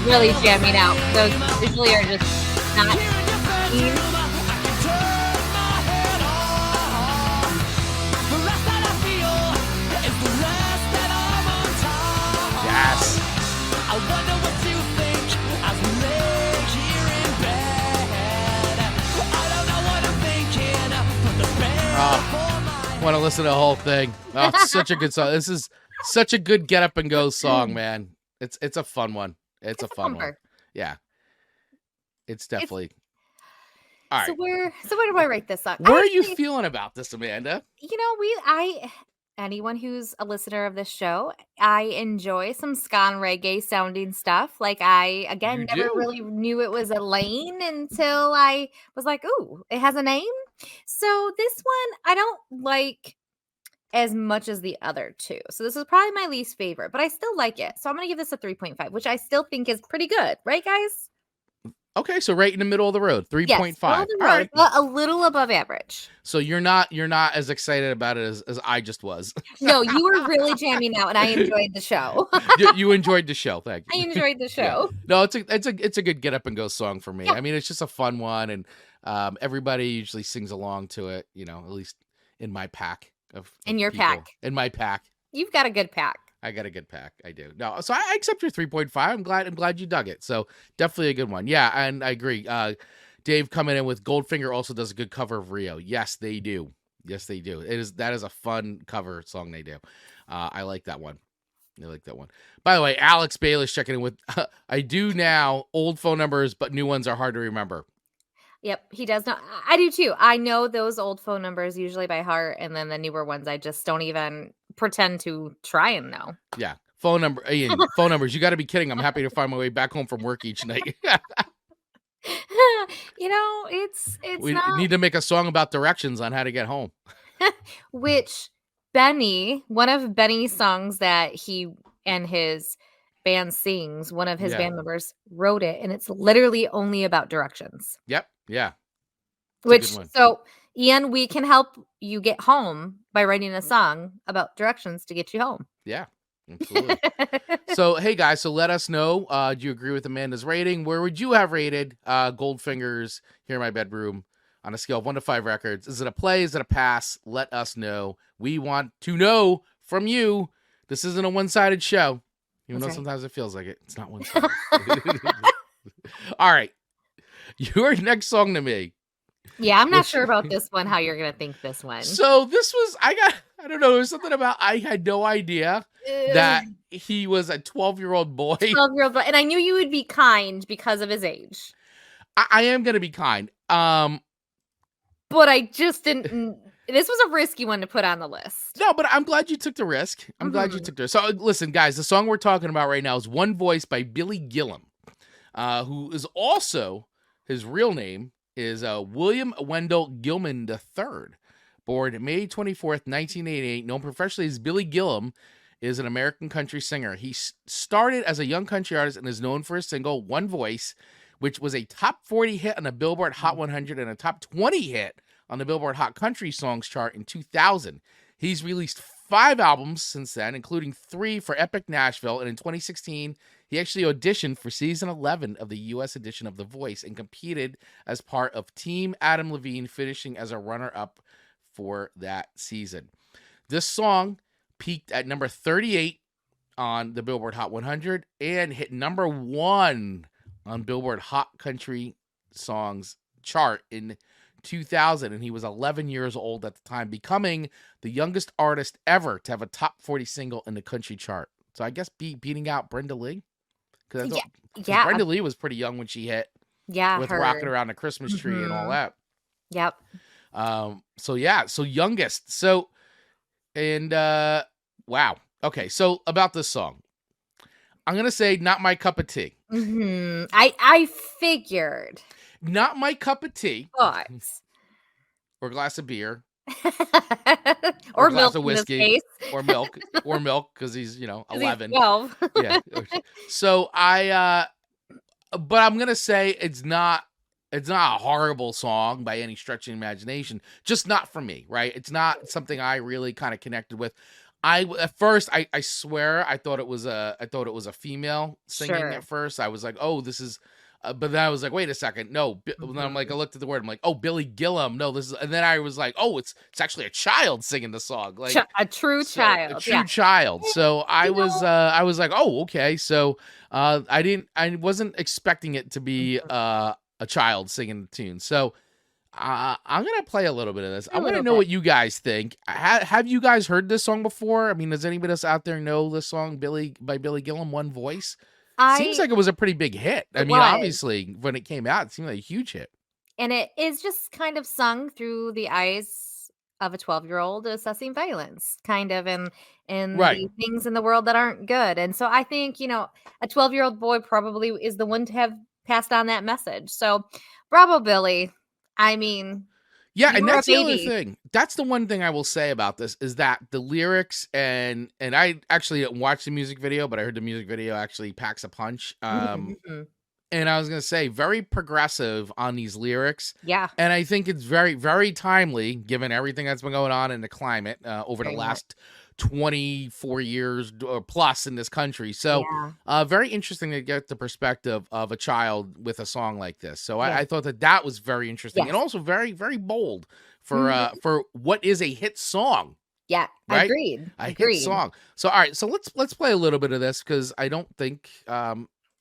Really jamming out. Those usually are just not keen. Yes. I wonder what you think as we lay here in bed. I don't know what I'm thinking, but the bed Want to listen to the whole thing. Oh, it's such a good song. This is such a good get up and go song, man. It's a fun one. It's a fun one. Yeah. It's definitely. All right. So where do I rate this song? Where are you feeling about this, Amanda? Anyone who's a listener of this show, I enjoy some ska and reggae sounding stuff. Like I, again, never really knew it was a lane until I was like, ooh, it has a name. So this one, I don't like as much as the other two. So this is probably my least favorite, but I still like it. So I'm going to give this a 3.5, which I still think is pretty good. Right, guys? Okay, so right in the middle of the road, 3.5. Yes, all right. A little above average. So you're not as excited about it as I just was. No, you were really jamming out, and I enjoyed the show. You enjoyed the show, thank you. I enjoyed the show. Yeah. No, it's a good get up and go song for me. Yeah. I mean, it's just a fun one, and everybody usually sings along to it. At least in my pack of in your people. pack. In my pack. You've got a good pack. I got a good pack. I do. No, so I accept your 3.5. I'm glad you dug it. So definitely a good one. Yeah, and I agree. Dave coming in with Goldfinger also does a good cover of Rio. Yes, they do. That is a fun cover song they do. I like that one. By the way, Alex Bayless checking in with I do now. Old phone numbers, but new ones are hard to remember. Yep, he does not. I do too. I know those old phone numbers usually by heart, and then the newer ones I just don't even pretend to try and know. Yeah, phone numbers. You got to be kidding! I'm happy to find my way back home from work each night. It's we not... need to make a song about directions on how to get home. Which one of Benny's songs that he and his band sings, one of his band members wrote it, and it's literally only about directions. Yep. Yeah. So Ian, we can help you get home by writing a song about directions to get you home. Yeah, absolutely. So, hey guys, let us know. Do you agree with Amanda's rating? Where would you have rated Goldfinger's Here in My Bedroom on a scale of 1 to 5 records? Is it a play? Is it a pass? Let us know. We want to know from you. This isn't a one-sided show. Even though sometimes it feels like it. It's not one-sided. All right. Your next song to me Yeah, I'm not Which- sure about this one, how you're going to think this one. So this was, I don't know, there's something about, I had no idea that he was a 12-year-old boy. 12-year-old boy. And I knew you would be kind because of his age. I am going to be kind. But I just didn't. This was a risky one to put on the list. No, but I'm glad you took the risk. I'm glad you took the risk. So listen, guys, the song we're talking about right now is One Voice by Billy Gilman, who is also, his real name is William Wendell Gilman III. Born May 24th, 1988, known professionally as Billy Gilman, is an American country singer. He started as a young country artist and is known for his single One Voice, which was a top 40 hit on the Billboard Hot 100 and a top 20 hit on the Billboard Hot Country Songs chart in 2000. He's released 5 albums since then, including 3 for Epic Nashville, and in 2016, he actually auditioned for season 11 of the U.S. edition of The Voice and competed as part of Team Adam Levine, finishing as a runner-up for that season. This song peaked at number 38 on the Billboard Hot 100 and hit number 1 on Billboard Hot Country Songs chart in 2000, and he was 11 years old at the time, becoming the youngest artist ever to have a top 40 single in the country chart. So I guess beating out Brenda Lee. Because Brenda Lee was pretty young when she hit. Yeah, with Rocking Around the Christmas Tree and all that. Yep. So youngest. So, and wow. Okay, so about this song, I'm gonna say not my cup of tea. I figured. Not my cup of tea. But. Or a glass of beer. or a glass milk of whiskey. In this case. or milk because he's 11. 12. Yeah. So but I'm gonna say it's not a horrible song by any stretch of the imagination. Just not for me, right? It's not something I really kind of connected with. At first I swear I thought it was a female singing at first. I was like, oh, this is. But then I was like, wait a second, no. Then I'm like, I looked at the word. I'm like, oh, Billy Gilman. No, this is. And then I was like, oh, it's actually a child singing the song, like a true child, a true child. So I was like, oh, okay. So I wasn't expecting it to be a child singing the tune. So I'm gonna play a little bit of this. I want to know what you guys think. Have you guys heard this song before? I mean, does anybody else out there know this song, by Billy Gilman, One Voice? Seems like it was a pretty big hit. I mean, obviously, when it came out, it seemed like a huge hit. And it is just kind of sung through the eyes of a 12-year-old assessing violence, kind of, and the things in the world that aren't good. And so I think, a 12-year-old boy probably is the one to have passed on that message. So bravo, Billy. I mean... Yeah, and that's the other thing. That's the one thing I will say about this is that the lyrics and I actually didn't watch the music video, but I heard the music video actually packs a punch. And I was going to say very progressive on these lyrics. Yeah. And I think it's very, very timely given everything that's been going on in the climate over the last 24 years or plus in this country. So very interesting to get the perspective of a child with a song like this. So I thought that was very interesting and also very, very bold for what is a hit song. Yeah, right? Agreed. Hit song. So all right, so let's play a little bit of this because I don't think I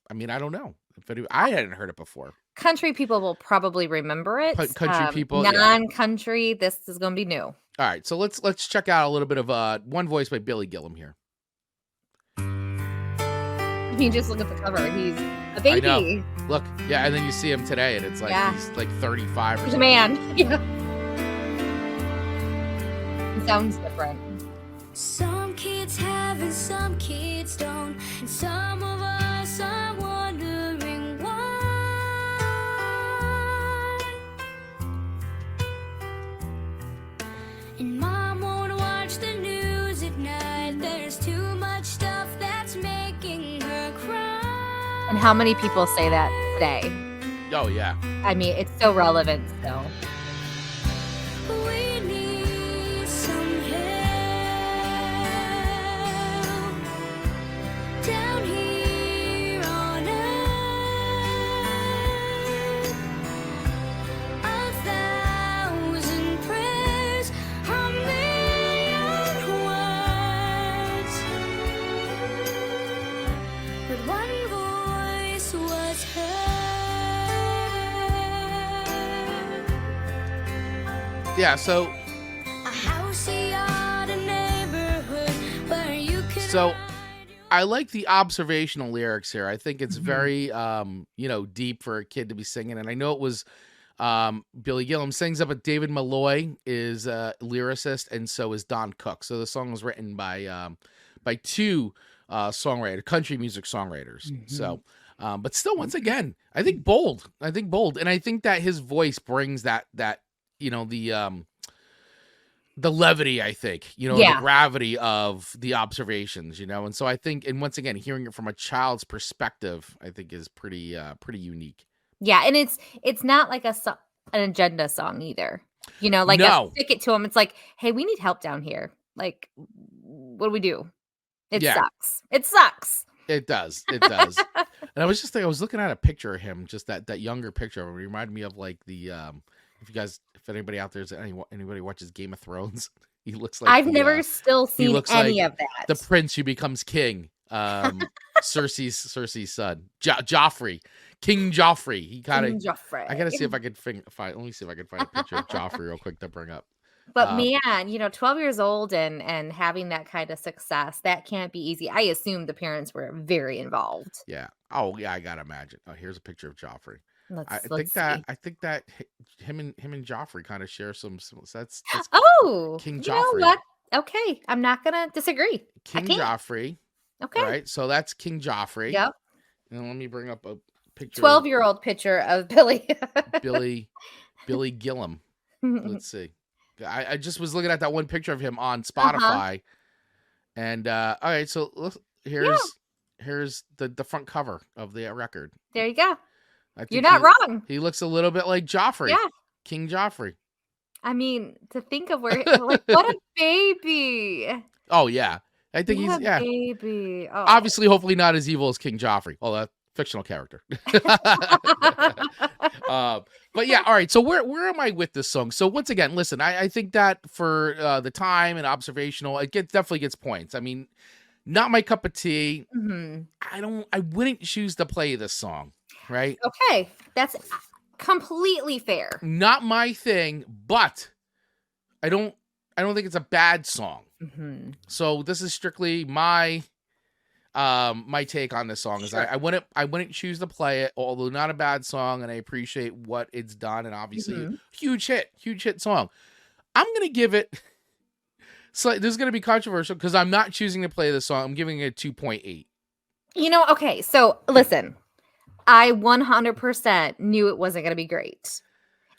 don't know if I hadn't heard it before. Country people will probably remember it. Country people, non-country, this is going to be new. All right, so let's check out a little bit of One Voice by Billy Gilman here. I mean, just look at the cover. He's a baby. I know. Look, yeah, and then you see him today, and it's like he's like 35 or he's something. A man. Yeah. It sounds different. Some kids have and some kids don't, and some of us are wondering why. And Mom won't watch the news at night. There's too much stuff that's making her cry. And how many people say that today? Oh, yeah. I mean, it's so relevant still. We need some help down here on earth. 1,000 prayers, a million words, but one voice was heard. Yeah, so A house, a yard, a neighborhood where you can So, hide your I like the observational lyrics here. I think it's Mhm. very deep for a kid to be singing. And I know it was Billy Gilman sings up, but David Malloy is a lyricist, and so is Don Cook. So the song was written by two country music songwriters. So but still, once again, I think bold. And I think that his voice brings that the levity, I think, the Yeah. gravity of the observations, and so I think, and once again, hearing it from a child's perspective, I think is pretty unique. Yeah, and it's not like an agenda song either. Like No. stick it to them. It's like, hey, we need help down here. Like, what do we do? It Yeah. sucks. It sucks. It does. And I was looking at a picture of him, just that younger picture of him. It reminded me of like the if anybody out there is anybody watches Game of Thrones, he looks like I've never still seen looks any like of that. the prince who becomes king. Cersei's son, Joffrey, King Joffrey. He kind of. Joffrey. I gotta see if I could find. Let me see if I can find a picture of Joffrey real quick to bring up. But man, 12 years old and having that kind of success, that can't be easy. I assume the parents were very involved. Yeah. Oh yeah, I gotta imagine. Oh, here's a picture of Joffrey. Let's I think that him and Joffrey kind of share some. That's Oh, King you know Joffrey. what? Okay, I'm not gonna disagree. King can't. Joffrey. Okay. Right. So that's King Joffrey. Yep. And let me bring up a picture. 12-year-old picture of Billy. Billy Gilman. Let's see. I just was looking at that one picture of him on Spotify, and all right. So here's the front cover of the record. There you go. I think You're not wrong. He looks a little bit like Joffrey. Yeah. King Joffrey. I mean, to think of where, like, what a baby. Oh yeah, I think What he's a baby. Oh. obviously, hopefully not as evil as King Joffrey. Oh, that fictional character. But yeah, all right. So where am I with this song? So once again, listen, I think that for the time and observational, it definitely gets points. I mean, not my cup of tea. Mhm. I wouldn't choose to play this song, right? Okay, that's completely fair. Not my thing, but I don't think it's a bad song. Mhm. So this is strictly my take on this song. Is Sure. I wouldn't choose to play it, although not a bad song, and I appreciate what it's done, and obviously huge hit song. I'm gonna give it. So this is gonna be controversial because I'm not choosing to play this song. I'm giving it a 2.8. Okay, so listen, I 100% knew it wasn't going to be great.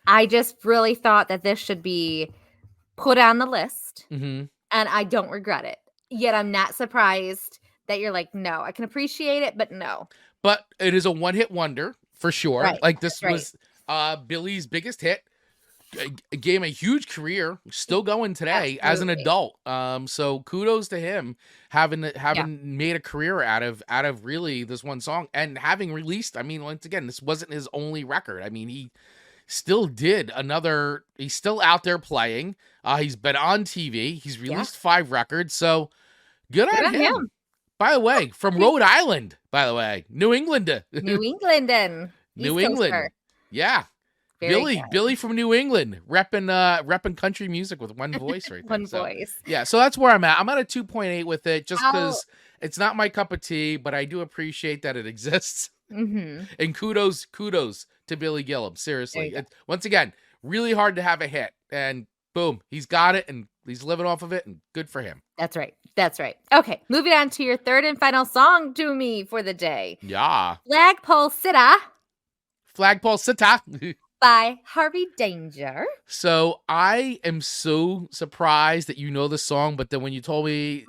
I just really thought that this should be put on the list, Mm-hmm. and I don't regret it. Yet I'm not surprised that you're like, no, I can appreciate it, but no. But it is a one-hit wonder for sure. Right, Like this that's was Billy's biggest hit. Gave him a huge career, still going today as an Absolutely. adult. So kudos to him having made a career out of really this one song and having released. I mean, once again, this wasn't his only record. I mean, he still did another. He's still out there playing. He's been on TV. He's released 5 records. So good on him. By the way, from Rhode Island. By the way, New England. New England and New East England. Coaster. Yeah. Very good. Billy from New England, repping country music with one voice right there. One voice. Yeah, so that's where I'm at. I'm at a 2.8 with it just because it's not my cup of tea, but I do appreciate that it exists. Mm-hmm. And kudos to Billy Gilman. Seriously. There you Once again, really hard to have a hit. And boom, he's got it and he's living off of it, and good for him. That's right. That's right. Okay, moving on to your third and final song to me for the day. Yeah. Flagpole Sitta Flagpole Sitta. by Harvey Danger. So I am so surprised that you know the song, but then when you told me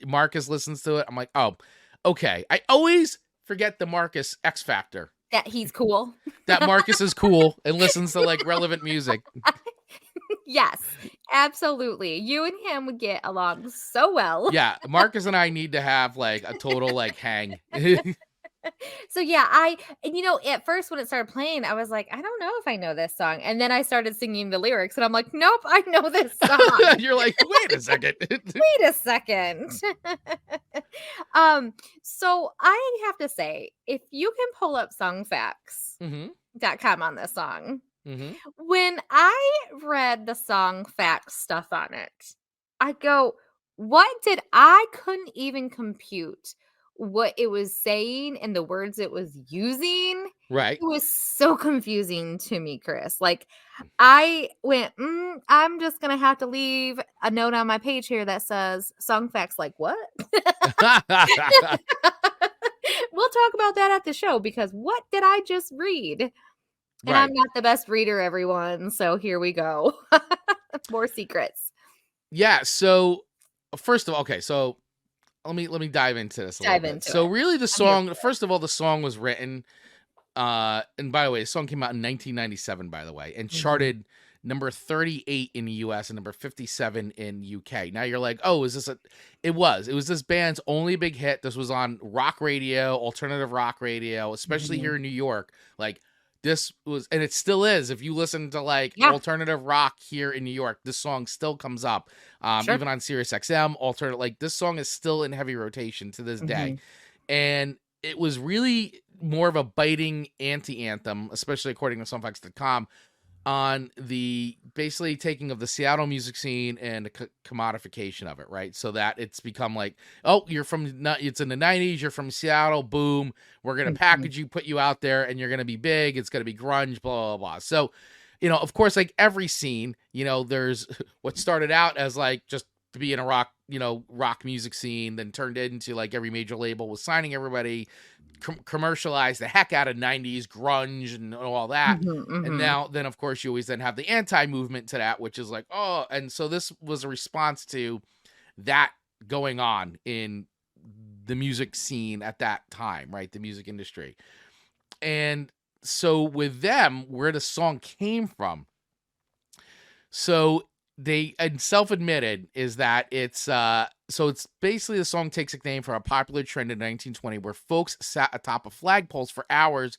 Marcus listens to it, I'm like, oh, okay. I always forget the Marcus X Factor. That he's cool. That Marcus is cool and listens to like relevant music. Yes, absolutely. You and him would get along so well. Yeah, Marcus and I need to have like a total like hang. So yeah, at first when it started playing, I was like, I don't know if I know this song. And then I started singing the lyrics and I'm like, nope, I know this song. You're like, wait a second. Wait a second. So I have to say, if you can pull up songfacts.com on this song, Mm-hmm. When I read the song fact stuff on it, I go, I couldn't even compute what it was saying and the words it was using. Right. It was so confusing to me, Chris. Like, I went, I'm just going to have to leave a note on my page here that says song facts. Like, what? We'll talk about that at the show, because what did I just read? And I'm not the best reader, everyone. So here we go. More secrets. Yeah. So first of all, okay. So let me dive into this a little bit. So really the song, first of all, the song was written, and by the way, the song came out in 1997, by the way, and charted number 38 in the US and number 57 in UK. Now you're like, oh, is this it was this band's only big hit. This was on rock radio, alternative rock radio, especially here in New York. Like, this was, and it still is. If you listen to like alternative rock here in New York, this song still comes up. Even on Sirius XM, alternative, like this song is still in heavy rotation to this day. And it was really more of a biting anti-anthem, especially according to Songfacts.com, on the basically taking of the Seattle music scene and the commodification of it, right? So that it's become like, oh, it's in the 90s, you're from Seattle, boom, we're going to package you, put you out there, and you're going to be big, it's going to be grunge, blah, blah, blah. So, of course, like every scene, there's what started out as like just to be in a rock music scene, then turned into like every major label was signing everybody, commercialized the heck out of 90s grunge and all that. And now then of course you always then have the anti-movement to that, which is like, oh, and so this was a response to that going on in the music scene at that time, right? The music industry. And so with them, where the song came from, so they self-admitted is that it's basically the song takes its name from a popular trend in 1920 where folks sat atop of flagpoles for hours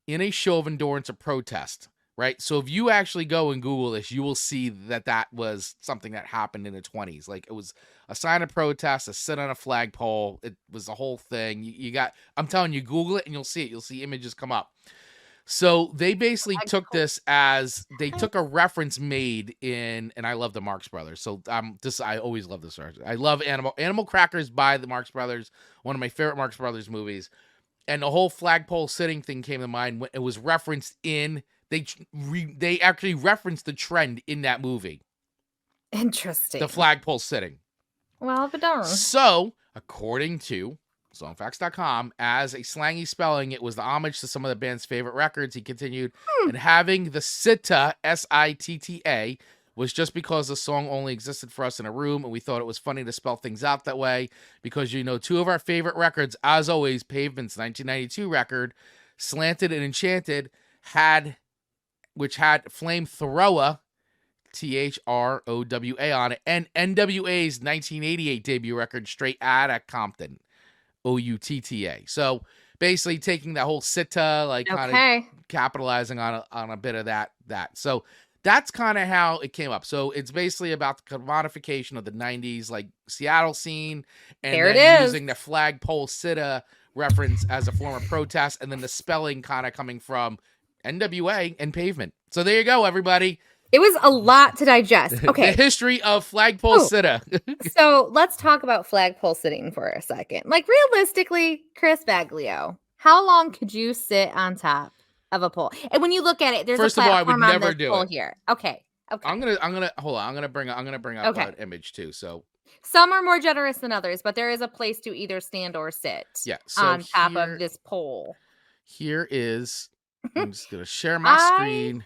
in a show of endurance or protest, right? So if you actually go and Google this, you will see that was something that happened in the 20s. Like, it was a sign of protest, a sit on a flagpole. It was the whole thing. I'm telling you, Google it and you'll see it. You'll see images come up. So they basically took this as they took a reference made in, and I love the Marx Brothers. So I always love this. I love Animal Crackers by the Marx Brothers, one of my favorite Marx Brothers movies. And the whole flagpole sitting thing came to mind when it was referenced in, they actually referenced the trend in that movie. Interesting. The flagpole sitting. Well, but darn. So, according to Songfacts.com, as a slangy spelling, it was the homage to some of the band's favorite records. He continued, and having the Sitta, S-I-T-T-A, was just because the song only existed for us in a room, and we thought it was funny to spell things out that way, because, two of our favorite records, as always, Pavement's 1992 record, Slanted and Enchanted, which had Flamethrower, Throwa on it, and NWA's 1988 debut record, Straight Outta Compton, Outta. So basically taking that whole Sitta, kind of capitalizing on a bit of that. So that's kind of how it came up. So it's basically about the commodification of the 90s, like Seattle scene, and then using the flagpole Sitta reference as a form of protest, and then the spelling kind of coming from NWA and Pavement. So there you go, everybody. It was a lot to digest. Okay. The history of flagpole Sitta. So let's talk about flagpole sitting for a second. Like, realistically, Chris Baglio, how long could you sit on top of a pole? And when you look at it, there's First a platform of all, I would on never this do pole it here. Okay. I'm gonna hold on. I'm gonna bring up an image too. So some are more generous than others, but there is a place to either stand or sit. Yeah. So on top of this pole. Here is. I'm just gonna share my screen.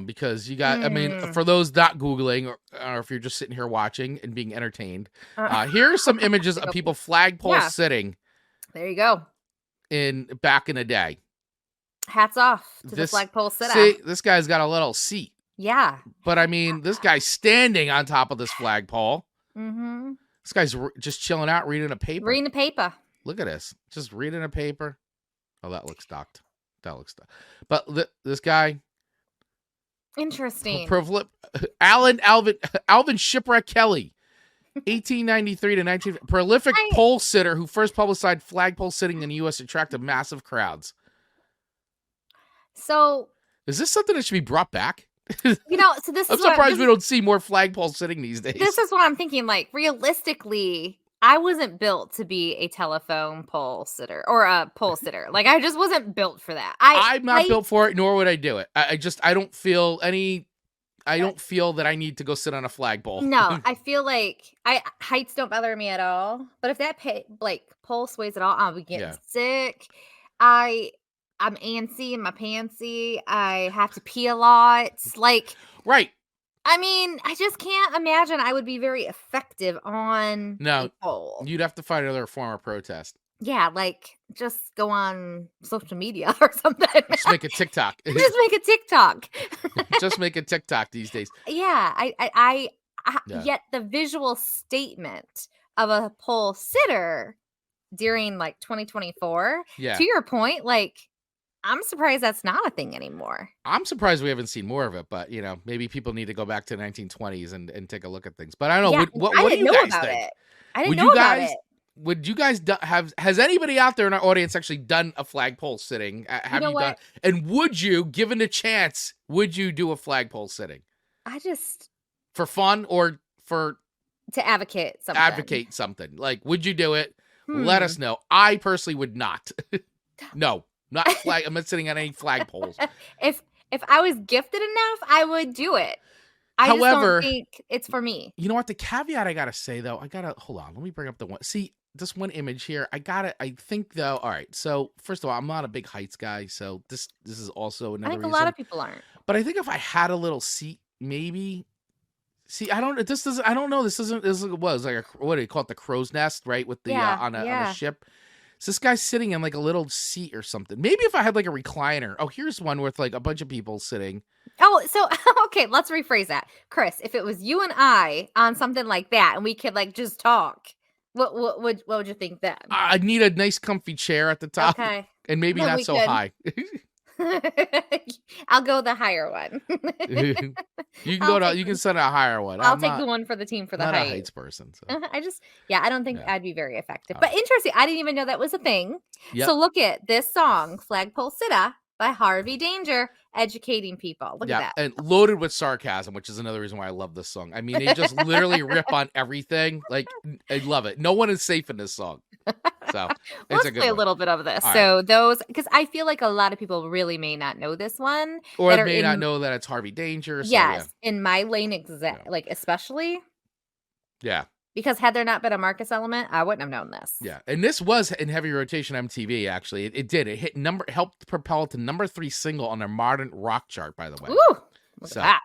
Because you got, I mean, for those not Googling or if you're just sitting here watching and being entertained, here are some images of people flagpole sitting. There you go. Back in the day. Hats off to the flagpole sitter. See, this guy's got a little seat. Yeah. But I mean, this guy's standing on top of this flagpole. Mm-hmm. This guy's just chilling out, reading a paper. Reading a paper. Look at this. Just reading a paper. Oh, that looks docked. But this guy. Interesting. Alvin Shipwreck Kelly, 1893 to 19. Prolific pole sitter who first publicized flagpole sitting in the U.S. attracted massive crowds. So Is this something that should be brought back? So this I'm is what surprised we don't see more flagpole sitting these days. This is what I'm thinking. Like, realistically, I wasn't built to be a telephone pole sitter or a pole sitter. Like, I just wasn't built for that. I'm not built for it, nor would I do it. I don't feel I don't feel that I need to go sit on a flagpole. No, I feel like heights don't bother me at all. But if that pole sways at all, I'll be getting sick. I'm antsy in my pantsy. I have to pee a lot. Like, right. I mean, I just can't imagine I would be very effective on a pole. You'd have to find another form of protest. Yeah, like just go on social media or something. Just make a TikTok. Just make a TikTok. Just make a TikTok these days. Yeah, I yet the visual statement of a pole sitter during like 2024. Yeah. To your point, like, I'm surprised that's not a thing anymore. I'm surprised we haven't seen more of it, but maybe people need to go back to the 1920s and take a look at things. But I don't know. What do you guys think? I didn't know about it. Would you guys has anybody out there in our audience actually done a flagpole sitting? Have you done? And would you, given the chance, would you do a flagpole sitting? For fun or to advocate something. Like, would you do it? Let us know. I personally would not. No. Not I'm not sitting on any flagpoles. If I was gifted enough, I would do it. However, just don't think it's for me. You know what? The caveat I gotta say though, hold on. Let me bring up the one. See this one image here. I think though. All right. So first of all, I'm not a big heights guy, so this is also another. I think reason. A lot of people aren't. But I think if I had a little seat, maybe. See, I don't know. This is like what do you call it? The crow's nest, right? With the on a ship. So this guy's sitting in like a little seat or something. Maybe if I had like a recliner. Oh, here's one with like a bunch of people sitting. Oh, so okay, let's rephrase that. Chris, if it was you and I on something like that and we could like just talk, what would you think then? I'd need a nice comfy chair at the top. Okay. And maybe not so high. I'll go the higher one. You can send a higher one. I'll take the one for the team for the height. I'm not a heights person. So. I don't think I'd be very effective. But interesting, I didn't even know that was a thing. Yep. So look at this song, Flagpole Sitta by Harvey Danger, educating people. Look at that. And loaded with sarcasm, which is another reason why I love this song. I mean, they just literally rip on everything. Like, I love it. No one is safe in this song. So let's play a little bit of this. All so right. Those, because I feel like a lot of people really may not know this one, or may not know that it's Harvey Danger. So, yes, in my lane, like especially. Yeah. Because had there not been a Marcus element, I wouldn't have known this. Yeah, and this was in heavy rotation MTV. Actually, it did. It helped propel it to number 3 single on their modern rock chart. By the way. Ooh, look at that.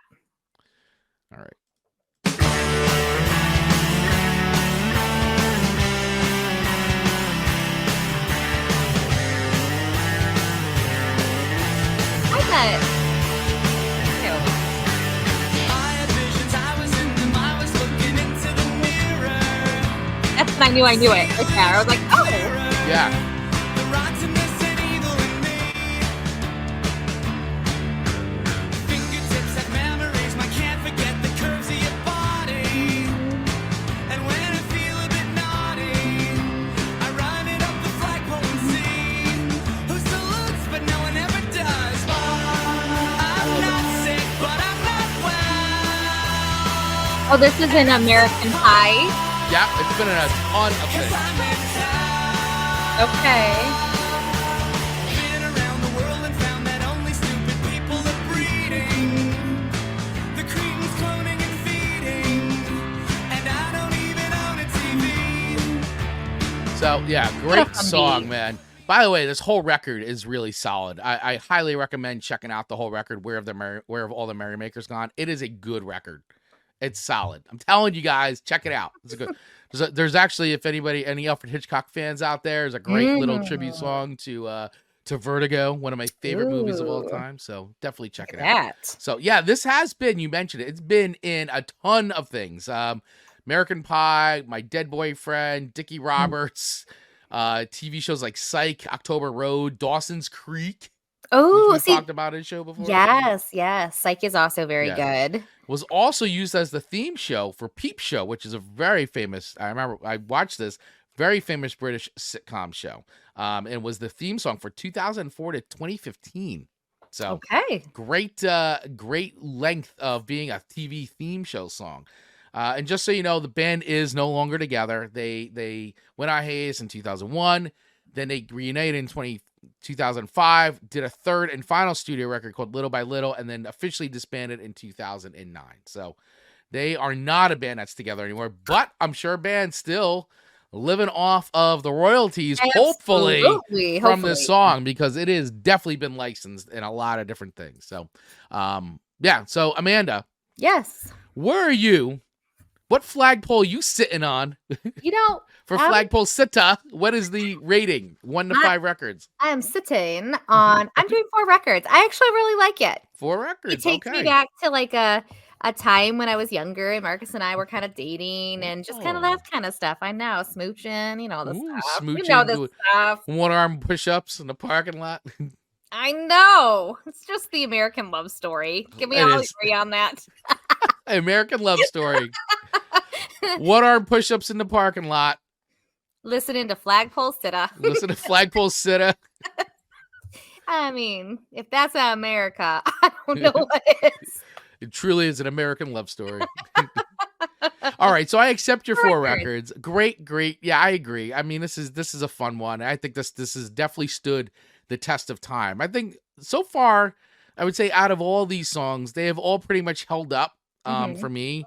All right. That's when I knew it. Right there. I was like, oh. Yeah. Oh, this is an American Pie. Yeah, it's been in a ton of things. Okay. Been around the world and found that only stupid people are breeding. The Cretans cloning and feeding. And I don't even own a TV. So, yeah, great song, man. By the way, this whole record is really solid. I highly recommend checking out the whole record, Where Have All the Merrymakers Gone? It is a good record. It's solid. I'm telling you guys, check it out. It's a good. There's actually, if any Alfred Hitchcock fans out there, there's a great little tribute song to Vertigo, one of my favorite movies of all time. So definitely check it out. So yeah, this has been, you mentioned it, it's been in a ton of things. American Pie, My Dead Boyfriend, Dickie Roberts, TV shows like Psych, October Road, Dawson's Creek. Oh, we talked about his show before. Yes. Psych is also very good. Was also used as the theme show for Peep Show, which is a very famous, I remember I watched this, very famous British sitcom show. And was the theme song for 2004 to 2015. So Okay. great length of being a TV theme show song. And just so you know, the band is no longer together. They went on hiatus in 2001. Then they reunited in 2005, did a third and final studio record called Little by Little, and then officially disbanded in 2009. So they are not a band that's together anymore, but I'm sure a band still living off of the royalties, hopefully from this song, because it has definitely been licensed in a lot of different things. So, yeah. So Amanda. Yes. Where are you? What flagpole you sitting on? For Flagpole Sitta, what is the rating? 1 to 5 records. I'm sitting on. I'm doing 4 records. I actually really like it. 4 records. It takes me back to like a time when I was younger and Marcus and I were kind of dating and just kind of that kind of stuff. I know, smooching, the stuff. Smooching, you know this stuff. 1-arm push-ups in the parking lot. I know. It's just the American love story. Can we all agree on that? American love story. 1-arm push-ups in the parking lot. Listening to Flagpole Sitta. Listen to Flagpole Sitta. I mean, if that's not America, I don't know what is. It truly is an American love story. All right, so I accept your 4 records. Great. Yeah, I agree. I mean, this is a fun one. I think this has definitely stood the test of time. I think so far, I would say out of all these songs, they have all pretty much held up. For me,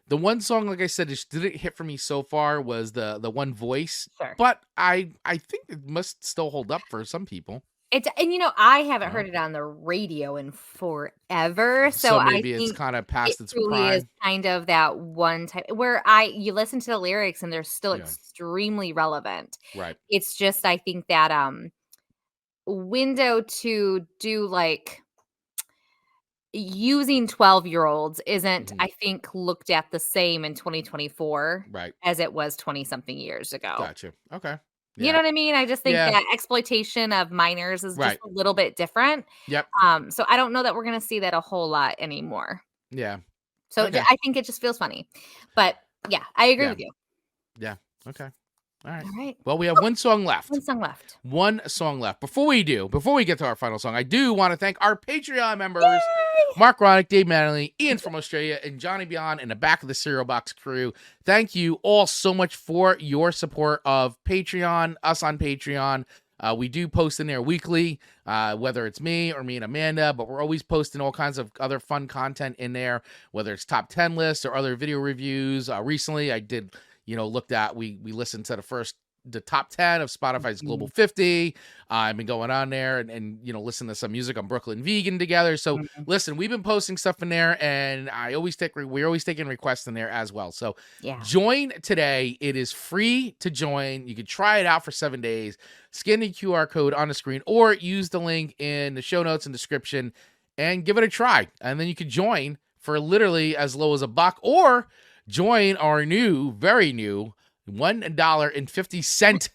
the one song, like I said, just didn't hit for me so far was the One Voice. Sure. But I think it must still hold up for some people. And I haven't heard it on the radio in forever, so maybe I think it's kind of past its truly prime. is kind of that one type where you listen to the lyrics and they're still extremely relevant. Right. It's just I think that window to do like using 12-year-olds isn't, I think, looked at the same in 2024 as it was 20-something years ago. Gotcha. Okay. Yeah. You know what I mean? I just think that exploitation of minors is just a little bit different. Yep. So I don't know that we're going to see that a whole lot anymore. Yeah. So I think it just feels funny. But yeah, I agree with you. Yeah. Okay. All right. All right. Well, we have one song left. One song left. Before we get to our final song, I do want to thank our Patreon members, Mark Ronick, Dave Manley, Ian from Australia, and Johnny Beyond in the back of the Cereal Box crew. Thank you all so much for your support of Patreon, us on Patreon. We do post in there weekly, whether it's me and Amanda, but we're always posting all kinds of other fun content in there, whether it's top 10 lists or other video reviews. Recently, I did looked at, we listened to the top 10 of Spotify's Global 50. I've been going on there and listen to some music on Brooklyn Vegan together. So listen, we've been posting stuff in there, and we're always taking requests in there as well. So join today. It is free to join. You can try it out for 7 days. Scan the QR code on the screen or use the link in the show notes and description and give it a try. And then you can join for literally as low as $1 or join our very new $1.50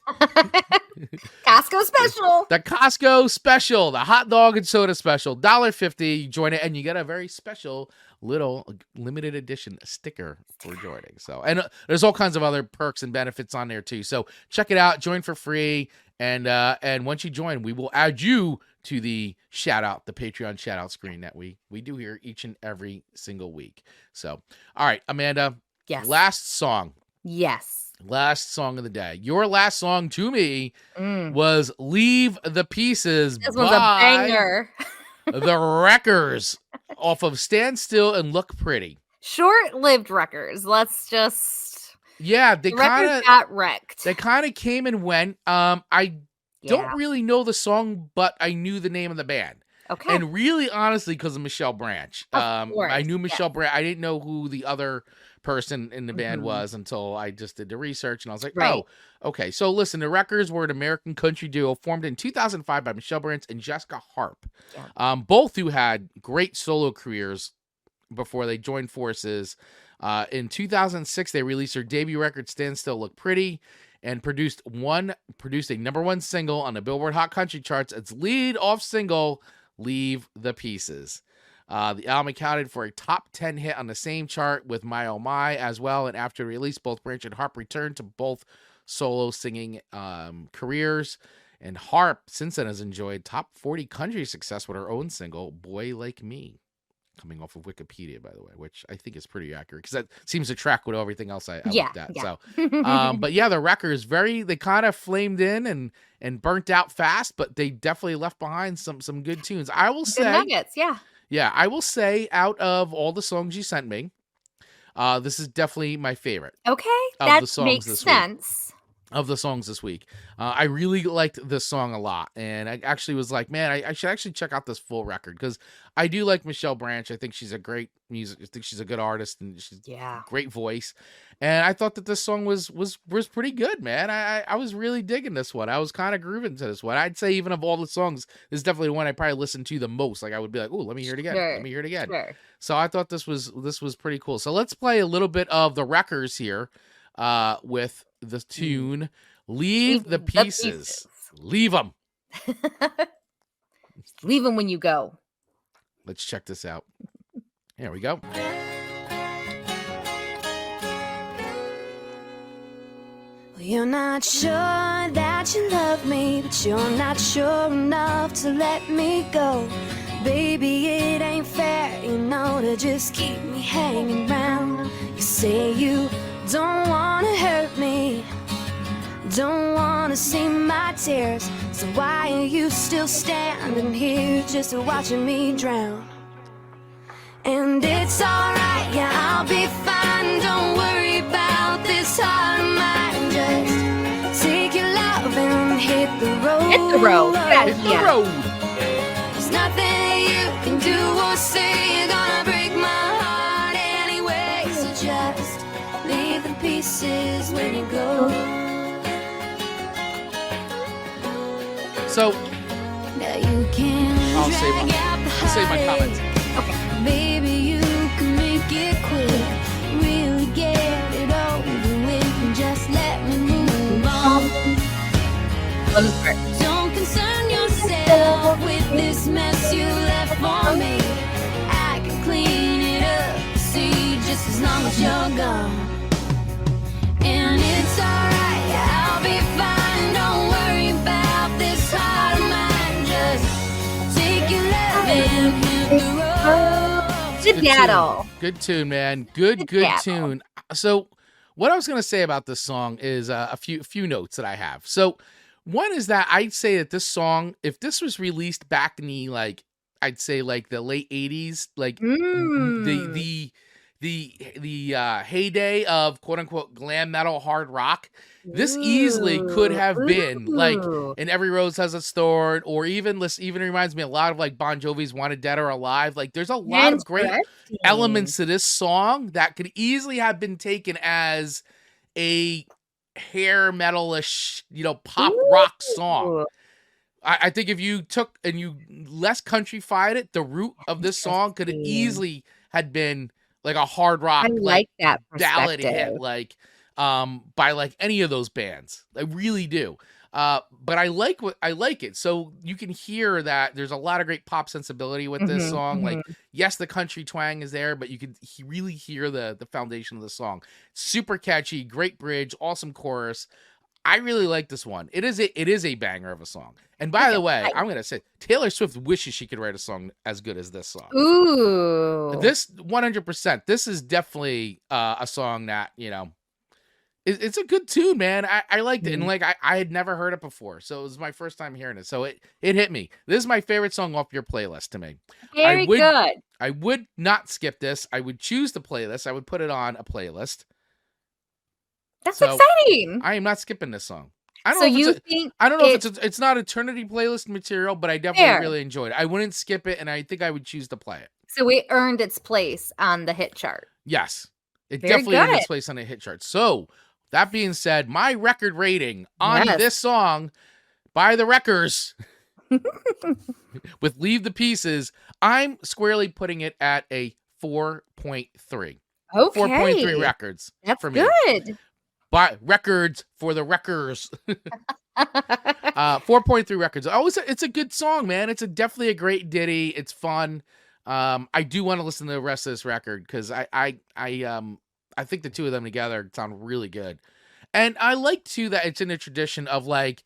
Costco special. The Costco special, the hot dog and soda special, $1.50. Join it, and you get a very special little limited edition sticker for joining. So, and there's all kinds of other perks and benefits on there too. So check it out. Join for free, and once you join, we will add you to the Patreon shout out screen that we do here each and every single week. So, all right, Amanda. Yes. Last song. Yes. Last song of the day. Your last song to me was Leave the Pieces this was a banger. The Wreckers off of Stand Still and Look Pretty. Short-lived Wreckers. Let's just... Yeah, they kind of got wrecked. They kind of came and went. I don't really know the song, but I knew the name of the band. Okay. And really, honestly, because of Michelle Branch. Of course. I knew Michelle Branch. I didn't know who the other person in the band was until I just did the research, and I was like, oh, okay. So listen, the Wreckers were an American country duo formed in 2005 by Michelle Branch and Jessica Harp. Yeah. Both who had great solo careers before they joined forces. In 2006, they released their debut record, Stand Still, Look Pretty, and produced a #1 single on the Billboard Hot Country charts. Its lead-off single, Leave the Pieces. The album accounted for a top 10 hit on the same chart with My Oh My as well. And after release, both Branch and Harp returned to both solo singing careers. And Harp since then has enjoyed top 40 country success with her own single, Boy Like Me. Coming off of Wikipedia, by the way, which I think is pretty accurate because that seems to track with everything else I looked at. Yeah. So, but yeah, the record is they kind of flamed in and burnt out fast, but they definitely left behind some good tunes. I will Good say, nuggets, yeah. yeah, I will say out of all the songs you sent me, this is definitely my favorite. Okay, Of that the songs makes this week. sense. Of the songs this week. I really liked this song a lot. And I actually was like, man, I should actually check out this full record because I do like Michelle Branch. I think she's a great music. I think she's a good artist and she's Yeah. great voice. And I thought that this song was pretty good, man. I was really digging this one. I was kind of grooving to this one. I'd say even of all the songs, this is definitely the one I probably listened to the most. Like I would be like, oh, let me hear it again. Sure, Let me hear it again. Sure. So I thought this was pretty cool. So let's play a little bit of the Wreckers here with the tune Leave the Pieces. Leave them. Leave them when you go. Let's check this out. Here we go. You're not sure that you love me, but you're not sure enough to let me go. Baby, it ain't fair, you know, to just keep me hanging round. You say you don't wanna hurt me, don't wanna see my tears, so why are you still standing here just watching me drown? And it's alright, yeah, I'll be fine, don't worry about this heart of mine. Just take your love and hit the road. Hit the road. Hit the road. There's nothing you can do or say, you're gonna break my heart anyway. So just leave the pieces when you go. So Now you can I'll drag out the save my comments. Maybe you can make it quick, really get it over with, and just let me move on. Don't concern yourself with this mess you left for me. I can clean it up, see, just as long as you're gone. And it's alright, I'll be fine, don't worry about this heart of mine. Just take your love and hit the road. Skedaddle. Good tune, man. Good tune. So what I was going to say about this song is a few notes that I have. So one is that I'd say that this song, if this was released back in the, like, I'd say like the late 80s, like the heyday of quote unquote glam metal hard rock, this easily could have been like in Every Rose Has a Thorn, or even reminds me a lot of like Bon Jovi's Wanted Dead or Alive. Like there's a lot of great elements to this song that could easily have been taken as a hair metalish, pop rock song. I think if you took and you less countryfied it, the root of this song could have easily had been like a hard rock, I like that ballad perspective. hit, like by like any of those bands. I really do. But I like it. So you can hear that there's a lot of great pop sensibility with this song. Like, yes, the country twang is there, but you can really hear the foundation of the song. Super catchy, great bridge, awesome chorus. I really like this one. It is a banger of a song. And by the way, I'm gonna say Taylor Swift wishes she could write a song as good as this song. Ooh. This 100%. This is definitely a song that it's a good tune, man. I liked it, and like I had never heard it before, so it was my first time hearing it. So it hit me. This is my favorite song off your playlist to me. Very good. I would not skip this. I would choose the playlist. I would put it on a playlist. That's So, exciting. I am not skipping this song. I don't So know if you it's think I don't know if it's not eternity playlist material, but I definitely Fair. really enjoyed it. I wouldn't skip it, and I think I would choose to play it. so it earned its place on the hit chart? Yes, it Very definitely earned its good. place on the hit chart. So that being said, my record rating on Yes. this song by the Wreckers with Leave the Pieces, I'm squarely putting it at a 4.3. Okay. 4.3 records That's for me. good. By records for the Wreckers. 4.3 records. It's a good song, man. It's definitely a great ditty. It's fun. I do want to listen to the rest of this record because I think the two of them together sound really good. And I like too that it's in a tradition of like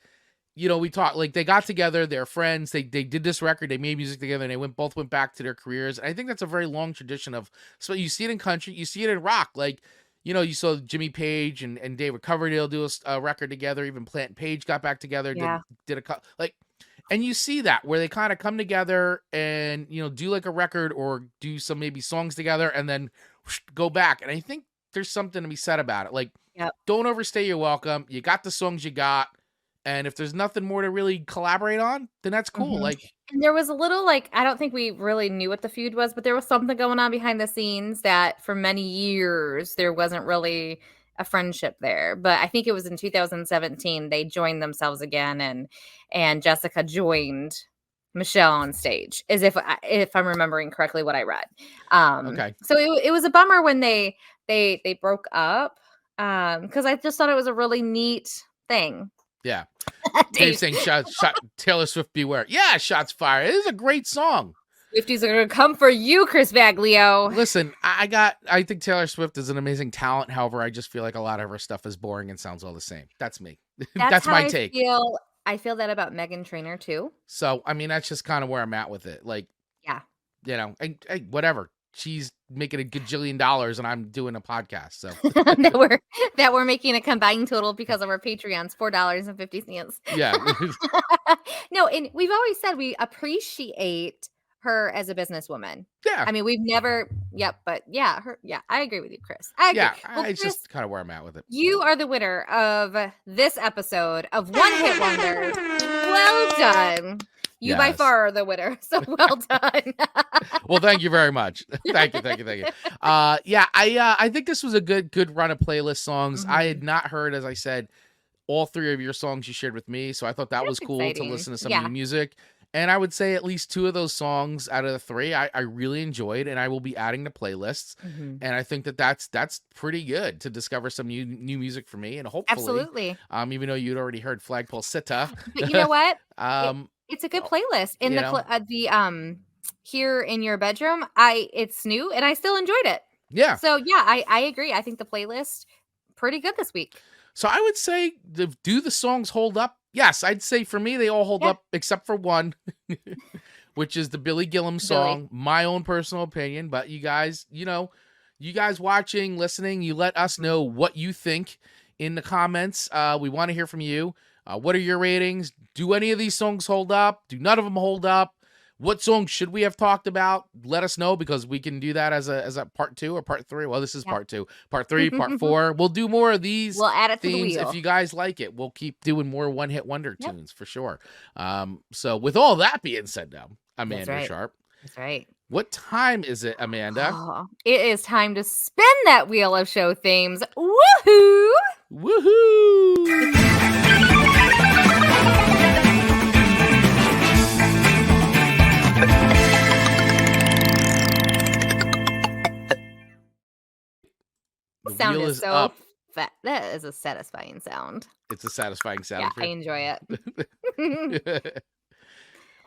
we talked, like, they got together, they're friends, they did this record, they made music together, and they both went back to their careers. And I think that's a very long tradition of, so you see it in country, you see it in rock. Like, you saw Jimmy Page and David Coverdale do a record together. Even Plant and Page got back together, did a like, and you see that where they kind of come together and, do like a record or do some maybe songs together and then go back. And I think there's something to be said about it. Like, don't overstay your welcome. You got the songs you got. And if there's nothing more to really collaborate on, then that's cool. Like, and there was a little, like, I don't think we really knew what the feud was, but there was something going on behind the scenes that for many years there wasn't really a friendship there. But I think it was in 2017 they joined themselves again, and Jessica joined Michelle on stage, as if I'm remembering correctly what I read. okay. So it was a bummer when they broke up, because I just thought it was a really neat thing. Yeah. Dave saying shot Taylor Swift beware. Yeah, shots fired. It is a great song. Swifties are gonna come for you, Chris Baglio. Listen, I think Taylor Swift is an amazing talent. However, I just feel like a lot of her stuff is boring and sounds all the same. That's me. That's my take. I feel that about Meghan Trainor too. So, I mean, that's just kind of where I'm at with it. Like, yeah, whatever. She's making $1 gajillion and I'm doing a podcast. So that we're making a combined total because of our Patreons, $4.50. Yeah. No, and we've always said we appreciate her as a businesswoman. Yeah. I mean, we've never, but I agree with you, Chris. I agree. Yeah, well, it's Chris, just kind of where I'm at with it. You are the winner of this episode of One Hit Wonders. Well done. You by far are the winner. So well done. Well, thank you very much. Thank you. I think this was a good run of playlist songs. I had not heard, as I said, all 3 of your songs you shared with me. So I thought that was cool to listen to some new music. And I would say at least 2 of those songs out of the 3, I really enjoyed, and I will be adding to playlists. And I think that's pretty good to discover some new music for me. And hopefully, even though you'd already heard Flagpole Sitta, but you know what? It's a good playlist in the here in your bedroom. It's new and I still enjoyed it. Yeah. So yeah, I agree. I think the playlist pretty good this week. So I would say, do the songs hold up? Yes, I'd say for me they all hold up except for one, which is the Billy Gilman song. My own personal opinion, but you guys, you guys watching, listening, you let us know what you think in the comments. We want to hear from you. What are your ratings? Do any of these songs hold up? Do none of them hold up? What songs should we have talked about? Let us know, because we can do that as a part 2 or part 3. Well, this is part 2, part 3, part 4. We'll do more of these. We'll add it themes to the wheel. if you guys like it. We'll keep doing more one-hit wonder tunes for sure. So with all that being said, now Amanda Sharp. That's right. What time is it, Amanda? Oh, it is time to spin that wheel of show themes. Woohoo! Woohoo! The sound wheel is so up. fat. That is a satisfying sound. It's a satisfying sound. Yeah, I enjoy it.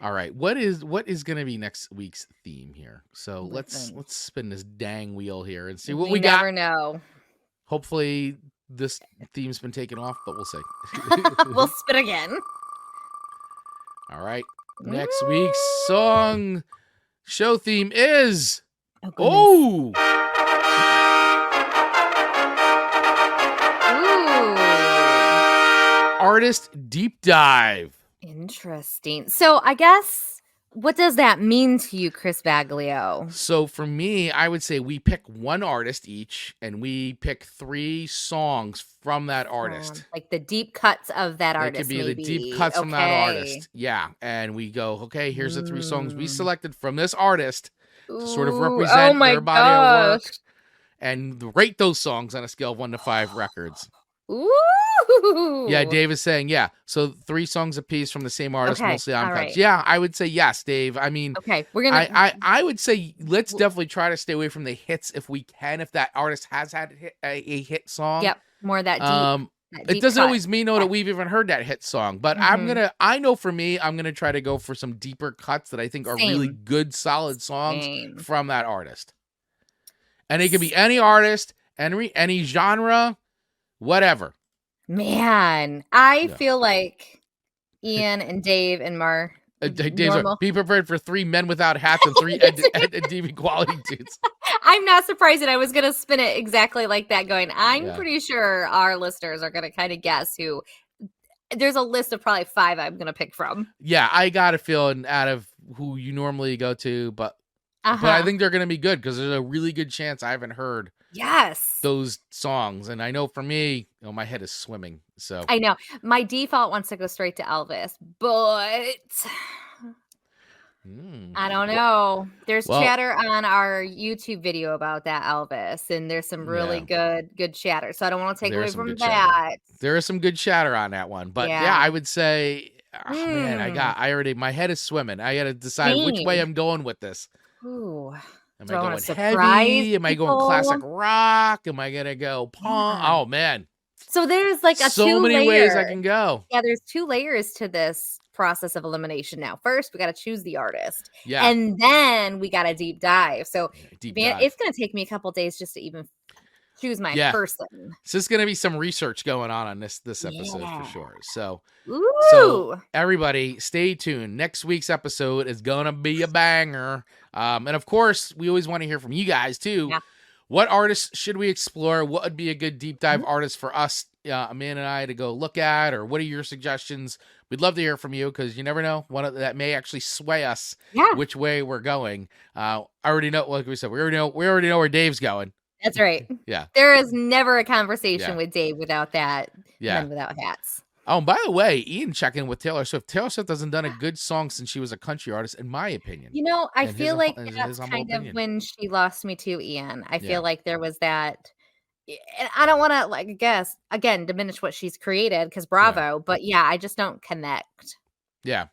All right, what is going to be next week's theme here? So let's spin this dang wheel here and see what we got. Never know. Hopefully this theme's been taken off, but we'll see. We'll spin again. All right, next week's song show theme is Artist Deep Dive. Interesting. So I guess, what does that mean to you, Chris Baglio? So for me, I would say we pick one artist each, and we pick 3 songs from that artist. Like the deep cuts of that artist. It could be the deep cuts from that artist. Yeah. And we go, okay, here's the 3 songs we selected from this artist to sort of represent their body of work, and rate those songs on a scale of 1 to 5 records. Ooh. Yeah, Dave is saying, so 3 songs apiece from the same artist, mostly on cuts. Right. Yeah, I would say yes, Dave. I mean, okay, we're gonna. I would say let's definitely try to stay away from the hits if we can. If that artist has had a hit song, more of that deep. It doesn't always mean that we've even heard that hit song, but I know for me, I'm gonna try to go for some deeper cuts that I think are really good, solid songs from that artist, and it could be any artist, any genre. Whatever. Man, I feel like Ian and Dave and Mar. Dave's Normal. be prepared for 3 men without hats and 3 DV quality dudes. I'm not surprised that I was going to spin it exactly like that going, I'm Yeah. pretty sure our listeners are going to kind of guess who. There's a list of probably 5 I'm going to pick from. Yeah, I got a feeling out of who you normally go to, but I Uh-huh. think they're going to be good because there's a really good chance I haven't heard Yes. those songs. And I know for me, my head is swimming. So I know. My default wants to go straight to Elvis, but I don't know. There's Well- chatter on our YouTube video about that Elvis, and there's some really good chatter. So I don't want to take There's away some from good that. chatter. There is some good chatter on that one. But yeah, Yeah. I would say, man, my head is swimming. I got to decide which way Same. I'm going with this. Ooh. Am Do I I wanna going surprise heavy? Am I going people? classic rock? Am I going to go punk? Yeah. Oh, man. So there's like a So many ways I can go. Yeah, there's 2 layers to this process of elimination now. First, we got to choose the artist. Yeah. And then we got a deep dive. So Deep man, dive. it's going to take me a couple days just to even choose my Yeah. person. So there's going to be some research going on this episode Yeah. for sure. So Ooh. everybody stay tuned. Next week's episode is going to be a banger. And of course, we always want to hear from you guys too. Yeah. What artists should we explore? What would be a good deep dive Mm-hmm. artist for us, Amanda and I, to go look at? Or what are your suggestions? We'd love to hear from you because you never know. That may actually sway us Yeah. which way we're going. I already know, like we said, we already know where Dave's going. That's right. Yeah. There is never a conversation Yeah. with Dave without that. Yeah. Men without hats. Oh, and by the way, Ian checking with Taylor Swift. Taylor Swift hasn't done a good song since she was a country artist, in my opinion. You know, I And feel his- like his that's humble kind of opinion. when she lost me to Ian. I Yeah. feel like there was that. And I don't want to, like, I guess, again, diminish what she's created because bravo. But yeah, I just don't connect. Yeah.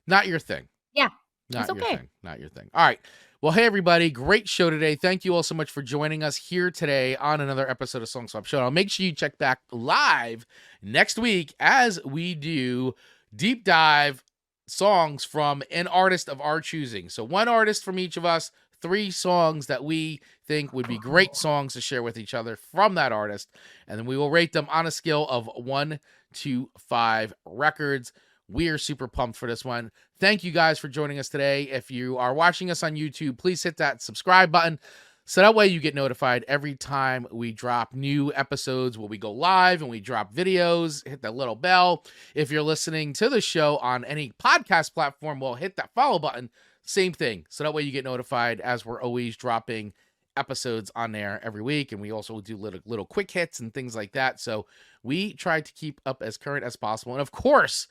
Not your thing. Yeah, Not it's your okay. thing. Not your thing. All right. Well, hey, everybody. Great show today. Thank you all so much for joining us here today on another episode of Song Swap Show. I'll make sure you check back live next week as we do deep dive songs from an artist of our choosing. So 1 artist from each of us, 3 songs that we think would be great songs to share with each other from that artist. And then we will rate them on a scale of 1 to 5 records. We are super pumped for this one. Thank you guys for joining us today. If you are watching us on YouTube, please hit that subscribe button so that way you get notified every time we drop new episodes where we go live and we drop videos. Hit that little bell. If you're listening to the show on any podcast platform, well, hit that follow button. Same thing. So that way you get notified as we're always dropping episodes on there every week. And we also do little quick hits and things like that. So we try to keep up as current as possible. And of course,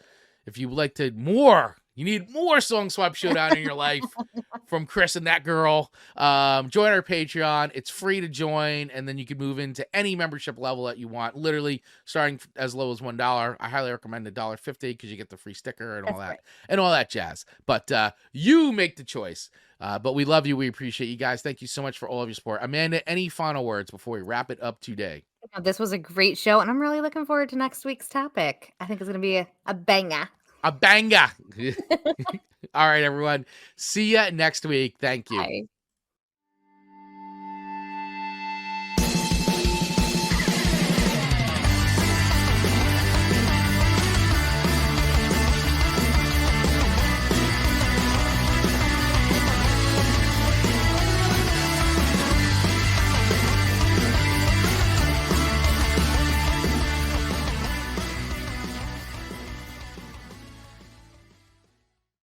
if you would like you need more Song Swap Showdown in your life from Chris and that girl, join our Patreon. It's free to join, and then you can move into any membership level that you want, literally starting as low as $1. I highly recommend $1.50 because you get the free sticker and all that and all that jazz. But you make the choice. But we love you. We appreciate you guys. Thank you so much for all of your support. Amanda, any final words before we wrap it up today? This was a great show, and I'm really looking forward to next week's topic. I think it's going to be a banger. A banger. All right, everyone. See ya next week. Thank you. Bye.